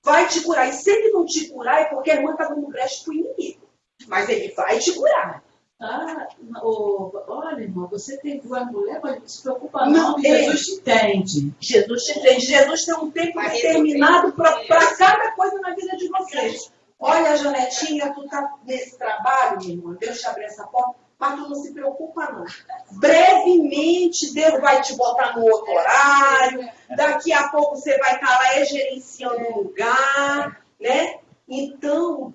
Vai te curar. E se ele não te curar, é porque a irmã está dando brecha para o inimigo. Mas ele vai te curar. Ah, olha, irmão, você tem duas mulheres, mas não se preocupa não, Jesus te entende. Jesus te entende. Jesus tem um tempo determinado para cada coisa na vida de vocês. Olha, Janetinha, tu tá nesse trabalho, minha irmã, Deus te abriu essa porta, mas tu não se preocupa não. Brevemente, Deus vai te botar no outro horário, daqui a pouco você vai estar lá gerenciando o lugar, né? Então,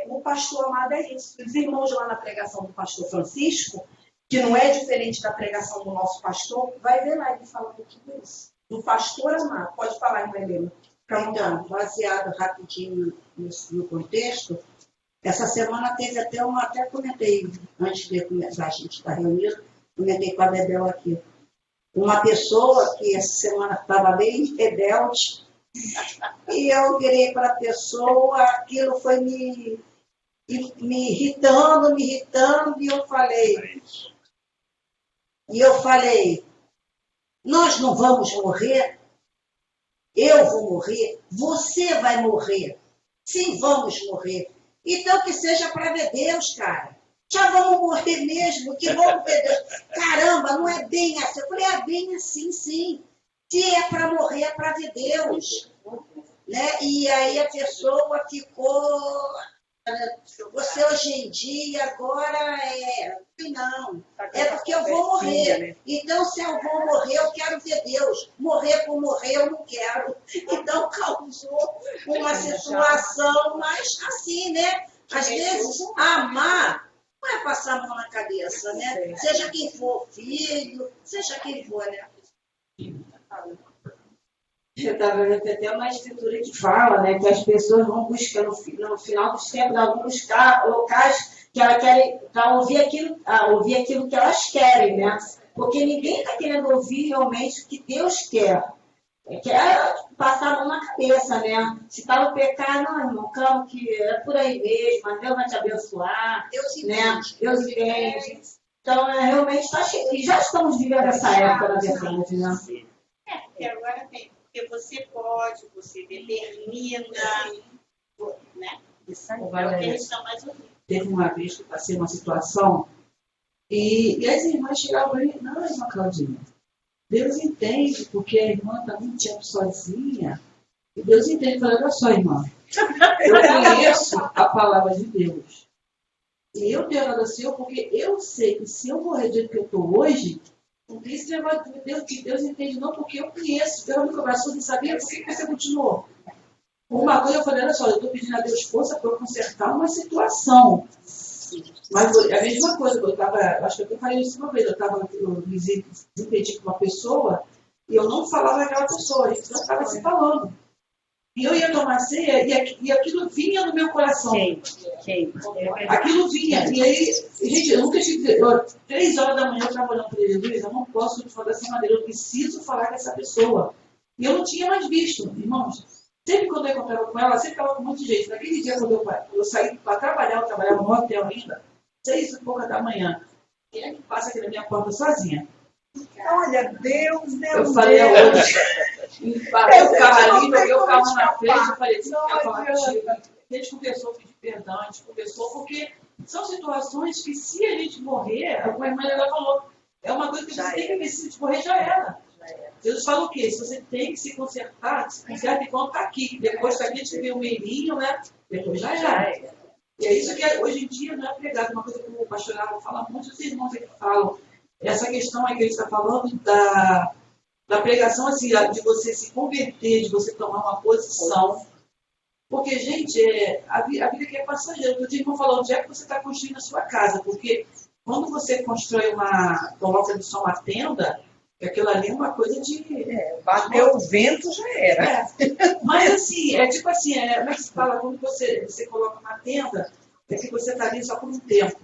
o pastor amado é isso. Os irmãos lá na pregação do pastor Francisco, que não é diferente da pregação do nosso pastor, vai ver lá, ele fala um pouquinho disso. Do pastor amado. Pode falar, irmã Helena. Então, baseado rapidinho no contexto, essa semana teve até comentei, antes de começar a gente estar reunido, comentei com a Bebel aqui. Uma pessoa que essa semana estava bem rebelde, e eu virei para a pessoa, aquilo foi me irritando, e eu falei, nós não vamos morrer, eu vou morrer, você vai morrer, sim, vamos morrer. Então que seja para ver Deus, cara. Já vamos morrer mesmo, que vamos ver Deus. Caramba, não é bem assim. Eu falei, é bem assim, sim. Se é para morrer, é para ver Deus. Né? E aí a pessoa ficou... Você hoje em dia, agora não, é porque eu vou morrer. Então, se eu vou morrer, eu quero ver Deus. Morrer por morrer, eu não quero. Então, causou uma situação mais assim, né? Às vezes, amar não é passar a mão na cabeça, né? Seja quem for, filho, seja quem for, né? Eu estava vendo até uma escritura que fala, né, que as pessoas vão buscar, no final dos tempos, vão buscar locais que elas querem, para ouvir aquilo que elas querem, né? Porque ninguém está querendo ouvir realmente o que Deus quer. Quer passar a mão na cabeça, né? Se está no pecado, não, irmão, calma, que é por aí mesmo, mas Deus vai te abençoar. Deus entende. Né? Deus entende. Então, realmente, e já estamos vivendo essa época, na verdade, né? Porque agora tem porque você pode, você determina, né? Isso aí. É o que a gente está mais ouvindo. Teve uma vez que eu passei uma situação e as irmãs chegavam e não, irmã Claudinha, Deus entende, porque a irmã está muito tempo sozinha. E Deus entende. Eu falei, olha só, irmã, eu conheço a palavra de Deus. E eu tenho orado ao Senhor porque eu sei que se eu morrer do jeito que eu estou hoje, não tem esse negócio de Deus, que Deus entende não, porque eu conheço. Pelo meu coração, de saber por que você continuou. Uma coisa eu falei, olha só, eu estou pedindo a Deus força para eu consertar uma situação. Mas a mesma coisa, eu estava, acho que eu falei isso uma vez, eu me desentendi com uma pessoa e eu não falava aquela pessoa, a gente não estava se falando. E eu ia tomar ceia e aquilo vinha no meu coração. Aquilo vinha. E aí, gente, eu nunca tive. 3 horas da manhã eu estava olhando para ele, Luiz, eu não posso te falar dessa maneira, eu preciso falar com essa pessoa. E eu não tinha mais visto, irmãos. Sempre quando eu encontrava com ela, sempre falava com muito jeito. Naquele dia, quando eu saí para trabalhar, eu trabalhava no hotel ainda, 6h pouca da manhã. E ele passa aqui na minha porta sozinha. Olha, Deus. Eu falei hoje. Parei o carro ali, joguei o carro na frente, eu falei, eu quero falar contigo. A gente conversou, pedir perdão, a gente conversou, porque são situações que se a gente morrer, a irmã ela falou, é uma coisa que você tem que ver, se a gente morrer já era. Jesus fala o quê? Se você tem que se consertar, se conserta enquanto está aqui. Depois que a gente vê o meirinho, né? Depois já era. E é isso que hoje em dia não é pregado. Uma coisa que o pastor Ávila fala, muitos irmãos aqui falam. Essa questão aí que ele está falando da pregação, assim, de você se converter, de você tomar uma posição. Porque, gente, a vida aqui é passageira. O irmão falou, onde é que você está construindo a sua casa? Porque quando você constrói coloca de só uma tenda, aquilo ali é uma coisa de... bateu o vento, já era. Mas assim, é tipo assim, como é que se fala? Quando você coloca uma tenda, é que você está ali só por um tempo.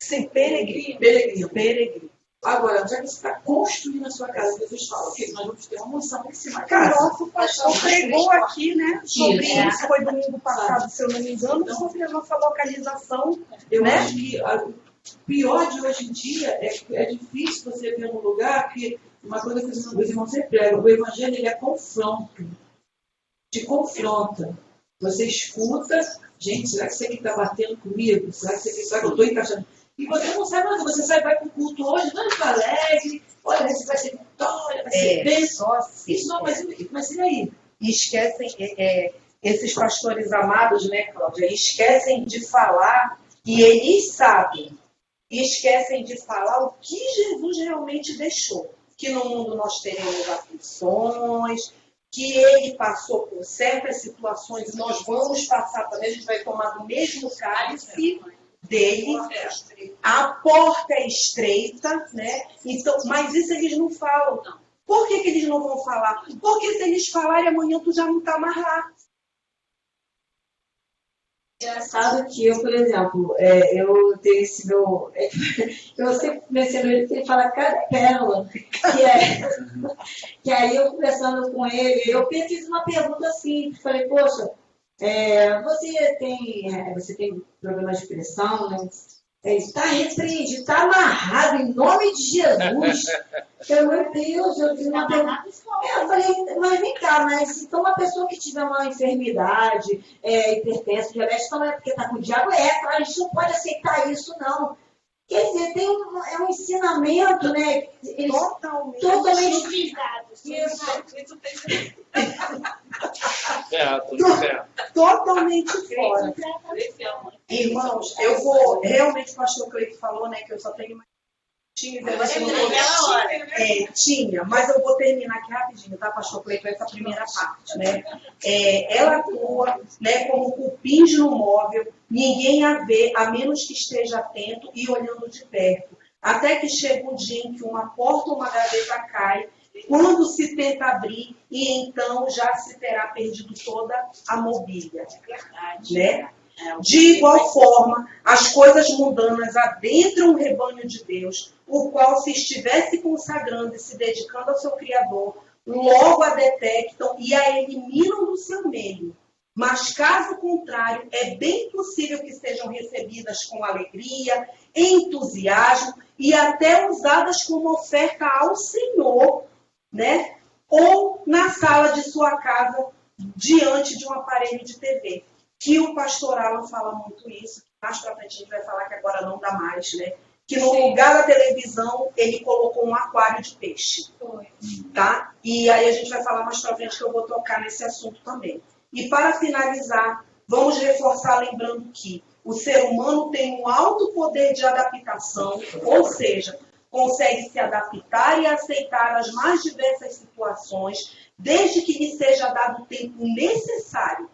Sim, peregrino. Agora, já que você está construindo a sua casa, Jesus fala que nós vamos ter uma moção em cima da Cara, casa. nosso pastor pregou aqui, né? Sobre isso, foi domingo passado, se eu não me engano, sobre a nossa localização. Eu né? acho que o pior de hoje em dia é difícil você ver um lugar que, uma coisa que os irmãos sempre pregam, o evangelho ele é confronto. Te confronta. Você escuta, gente, será que você que está batendo comigo? Será que eu estou encaixando? E você não sabe mais, você sai, vai para o culto hoje, não é alegre, olha, você vai ser vitória, vai ser bênção. Só assim. Isso não, mas e aí? E esquecem, esses pastores amados, né, Cláudia, esquecem de falar, e eles sabem, e esquecem de falar o que Jesus realmente deixou. Que no mundo nós teremos aflições, que ele passou por certas situações, e nós vamos passar também, a gente vai tomar do mesmo cálice dele, a porta é estreita, né? Então, mas isso eles não falam, não. Por que eles não vão falar? Porque se eles falarem, amanhã tu já não está mais lá. Engraçado que eu, por exemplo, eu tenho esse meu... eu sempre menciono ele, ele fala cada pérola, que aí eu conversando com ele, eu fiz uma pergunta assim, falei, poxa, você tem problemas de pressão, né? Está repreendido, está amarrado em nome de Jesus. Eu, meu Deus, eu fiz uma pergunta. Eu falei, mas vem cá, mas então uma pessoa que tiver uma enfermidade, hipertenso, diabetes, então é porque está com diabo, a gente não pode aceitar isso, não. Quer dizer, tem um ensinamento, né? Totalmente ligado. Totalmente fora. Irmãos, eu vou... Realmente o pastor Cleito falou, né, que eu só tenho mais... Tinha, mas eu vou terminar aqui rapidinho, tá, pastor Cleito, essa primeira parte, né? Ela atua, né, como cupins no móvel, ninguém a vê, a menos que esteja atento e olhando de perto. Até que chega um dia em que uma porta ou uma gaveta cai, quando se tenta abrir, e então já se terá perdido toda a mobília. Né? De igual forma, as coisas mundanas adentram o rebanho de Deus, o qual, se estivesse consagrando e se dedicando ao seu Criador, logo a detectam e a eliminam do seu meio. Mas, caso contrário, é bem possível que sejam recebidas com alegria, entusiasmo e até usadas como oferta ao Senhor, né? ou na sala de sua casa, diante de um aparelho de TV. Que o pastor Alan fala muito isso, mais pra frente a gente vai falar que agora não dá mais, né? Que no lugar da televisão ele colocou um aquário de peixe, tá? E aí a gente vai falar mais pra frente que eu vou tocar nesse assunto também. E para finalizar, vamos reforçar lembrando que o ser humano tem um alto poder de adaptação, ou seja, consegue se adaptar e aceitar as mais diversas situações, desde que lhe seja dado o tempo necessário.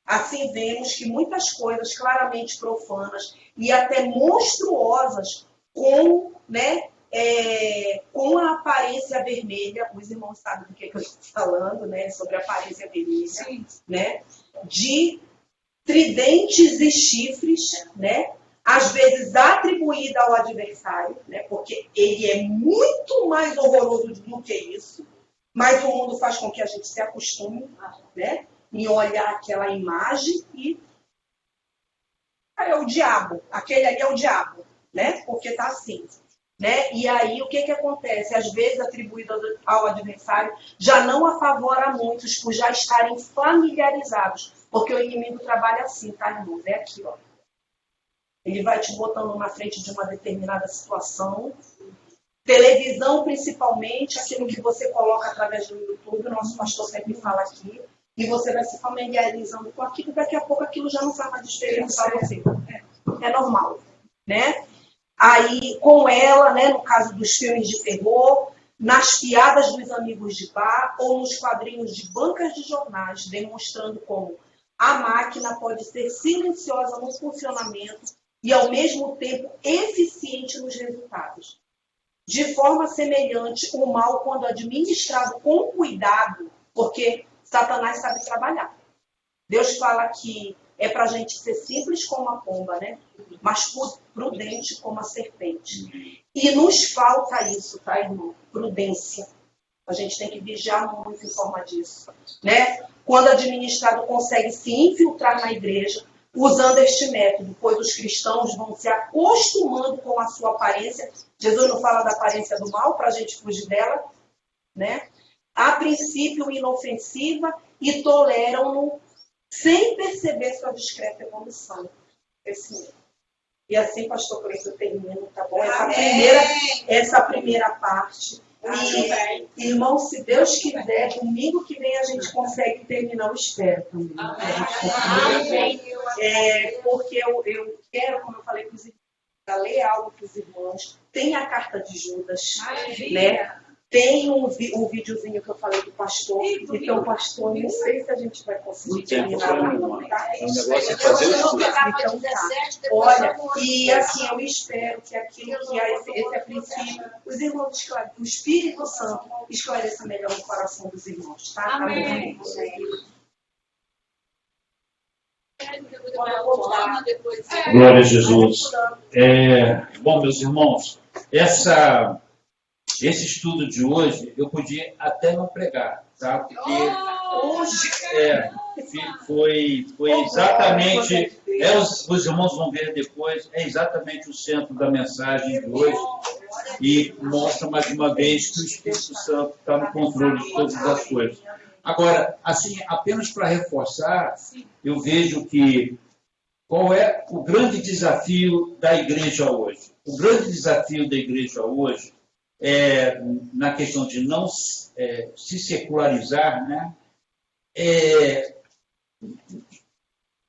Assim vemos que muitas coisas claramente profanas e até monstruosas com a aparência vermelha, os irmãos sabem do que eu estou falando, né, sobre a aparência vermelha, né, de tridentes e chifres, né, às vezes atribuída ao adversário, né, porque ele é muito mais horroroso do que isso, mas o mundo faz com que a gente se acostume, né, em olhar aquela imagem e é o diabo, aquele ali é o diabo, né, porque está assim. Né? E aí o que acontece? Às vezes atribuído ao adversário já não afavora muitos por já estarem familiarizados, porque o inimigo trabalha assim, tá, irmãos? É aqui, ó. Ele vai te botando na frente de uma determinada situação. Televisão, principalmente, aquilo que você coloca através do YouTube, o nosso pastor sempre fala aqui, e você vai se familiarizando com aquilo, daqui a pouco aquilo já não faz mais diferença para você. É normal, né? Aí, com ela, né, no caso dos filmes de terror, nas piadas dos amigos de bar ou nos quadrinhos de bancas de jornais, demonstrando como a máquina pode ser silenciosa no funcionamento e, ao mesmo tempo, eficiente nos resultados. De forma semelhante, o mal, quando administrado com cuidado, porque Satanás sabe trabalhar. Deus fala que é para a gente ser simples como a pomba, né? Mas prudente como a serpente. E nos falta isso, tá, irmão? Prudência. A gente tem que vigiar muito em forma disso, né? Quando administrado, consegue se infiltrar na igreja usando este método, pois os cristãos vão se acostumando com a sua aparência. Jesus não fala da aparência do mal para a gente fugir dela, né? A princípio inofensiva e toleram-no sem perceber sua discreta evolução. E assim, pastor Cleiton, eu termino, tá bom? Essa primeira parte. E, irmão, se Deus quiser, domingo que vem a gente consegue terminar, eu espero também. Porque eu quero, como eu falei para os irmãos, ler algo para os irmãos. Tem a carta de Judas, né? Tem o videozinho que eu falei do pastor. Então, pastor, não sei se a gente vai conseguir terminar. Tá? O negócio é fazer isso. Então, tá. Olha, e assim, eu espero que aquilo que é esse princípio, os irmãos esclareçam, o Espírito Santo esclareça melhor o coração dos irmãos. Tá? Amém. Glória a Jesus. Bom, meus irmãos, esse estudo de hoje, eu podia até não pregar, tá? Porque foi exatamente, os irmãos vão ver depois, é exatamente o centro da mensagem de hoje e mostra mais uma vez que o Espírito Santo está no controle de todas as coisas. Agora, assim, apenas para reforçar, eu vejo que qual é o grande desafio da igreja hoje? O grande desafio da igreja hoje na questão de não se secularizar, né?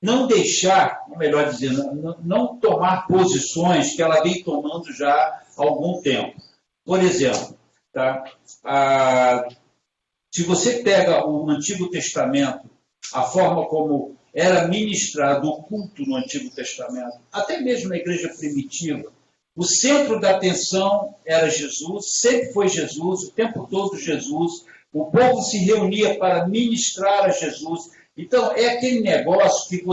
Não deixar, ou melhor dizendo, não tomar posições que ela vem tomando já há algum tempo. Por exemplo, tá? Se você pega o Antigo Testamento, a forma como era ministrado o culto no Antigo Testamento, até mesmo na igreja primitiva, o centro da atenção era Jesus, sempre foi Jesus, o tempo todo Jesus. O povo se reunia para ministrar a Jesus. Então, é aquele negócio que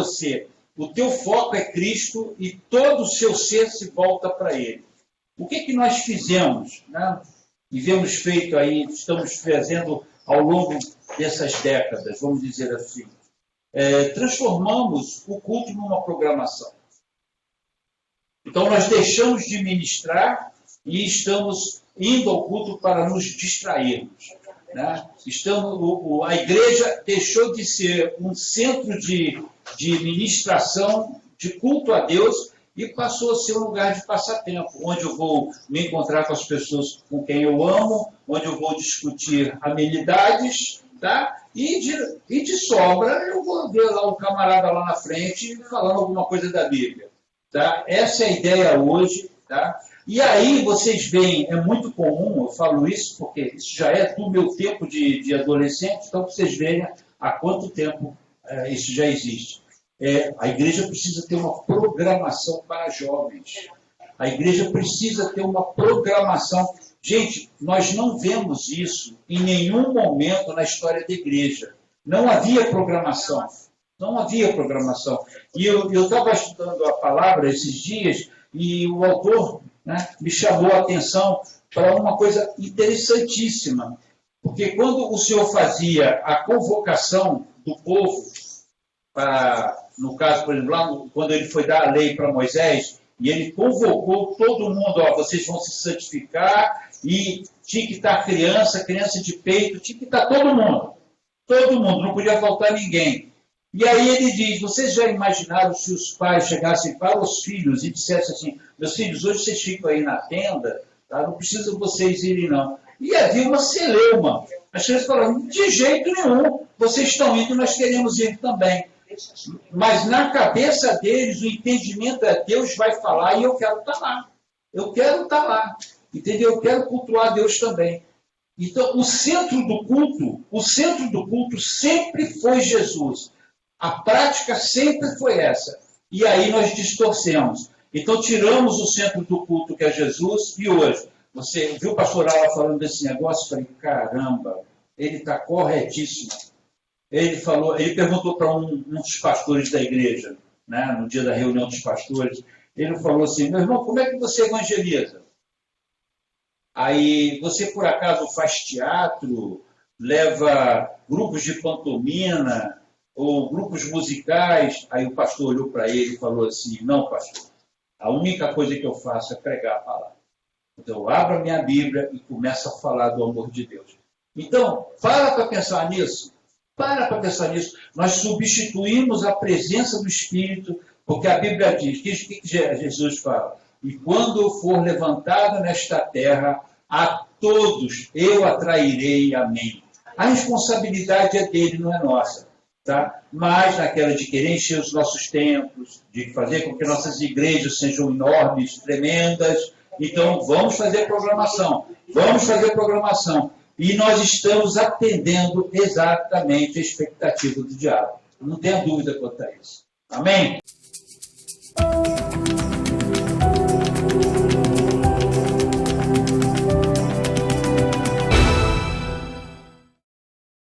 o teu foco é Cristo e todo o seu ser se volta para Ele. O que nós fizemos, né? E vemos feito aí, estamos fazendo ao longo dessas décadas, vamos dizer assim. Transformamos o culto numa programação. Então, nós deixamos de ministrar e estamos indo ao culto para nos distrairmos. Né? A igreja deixou de ser um centro de ministração, de culto a Deus, e passou a ser um lugar de passatempo, onde eu vou me encontrar com as pessoas com quem eu amo, onde eu vou discutir amenidades, tá? E de sobra eu vou ver lá o camarada lá na frente falando alguma coisa da Bíblia. Tá? Essa é a ideia hoje. Tá? E aí vocês veem, é muito comum, eu falo isso porque isso já é do meu tempo de adolescente, então vocês veem há quanto tempo isso já existe. A igreja precisa ter uma programação para jovens. A igreja precisa ter uma programação. Gente, nós não vemos isso em nenhum momento na história da igreja. Não havia programação. Não havia programação. E eu estava estudando a palavra esses dias e o autor, né, me chamou a atenção para uma coisa interessantíssima. Porque quando o Senhor fazia a convocação do povo, no caso, por exemplo, lá quando ele foi dar a lei para Moisés, e ele convocou todo mundo, vocês vão se santificar, e tinha que estar criança de peito, tinha que estar todo mundo, não podia faltar ninguém. E aí ele diz, vocês já imaginaram se os pais chegassem para os filhos e dissessem assim, meus filhos, hoje vocês ficam aí na tenda, tá? Não precisa vocês irem não. E havia uma celeuma. As crianças falaram, de jeito nenhum, vocês estão indo, nós queremos ir também. Mas na cabeça deles, o entendimento é Deus vai falar e eu quero estar lá. Eu quero estar lá. Entendeu? Eu quero cultuar Deus também. Então, o centro do culto sempre foi Jesus. A prática sempre foi essa. E aí nós distorcemos. Então, tiramos o centro do culto, que é Jesus, e hoje, você viu o pastor Ala falando desse negócio? Eu falei, caramba, ele está corretíssimo. Ele perguntou para um dos pastores da igreja, né, no dia da reunião dos pastores, ele falou assim, meu irmão, como é que você evangeliza? Aí, você por acaso faz teatro, leva grupos de pantomima, ou grupos musicais? Aí o pastor olhou para ele e falou assim, não, pastor, a única coisa que eu faço é pregar a palavra. Então, eu abro a minha Bíblia e começo a falar do amor de Deus. Então, para pensar nisso. Para pensar nisso. Nós substituímos a presença do Espírito, porque a Bíblia diz, o que Jesus fala? E quando eu for levantado nesta terra, a todos eu atrairei a mim. A responsabilidade é dele, não é nossa. Tá? Mas naquela de querer encher os nossos templos, de fazer com que nossas igrejas sejam enormes, tremendas. Então, vamos fazer programação. E nós estamos atendendo exatamente a expectativa do diabo. Não tenha dúvida quanto a isso. Amém?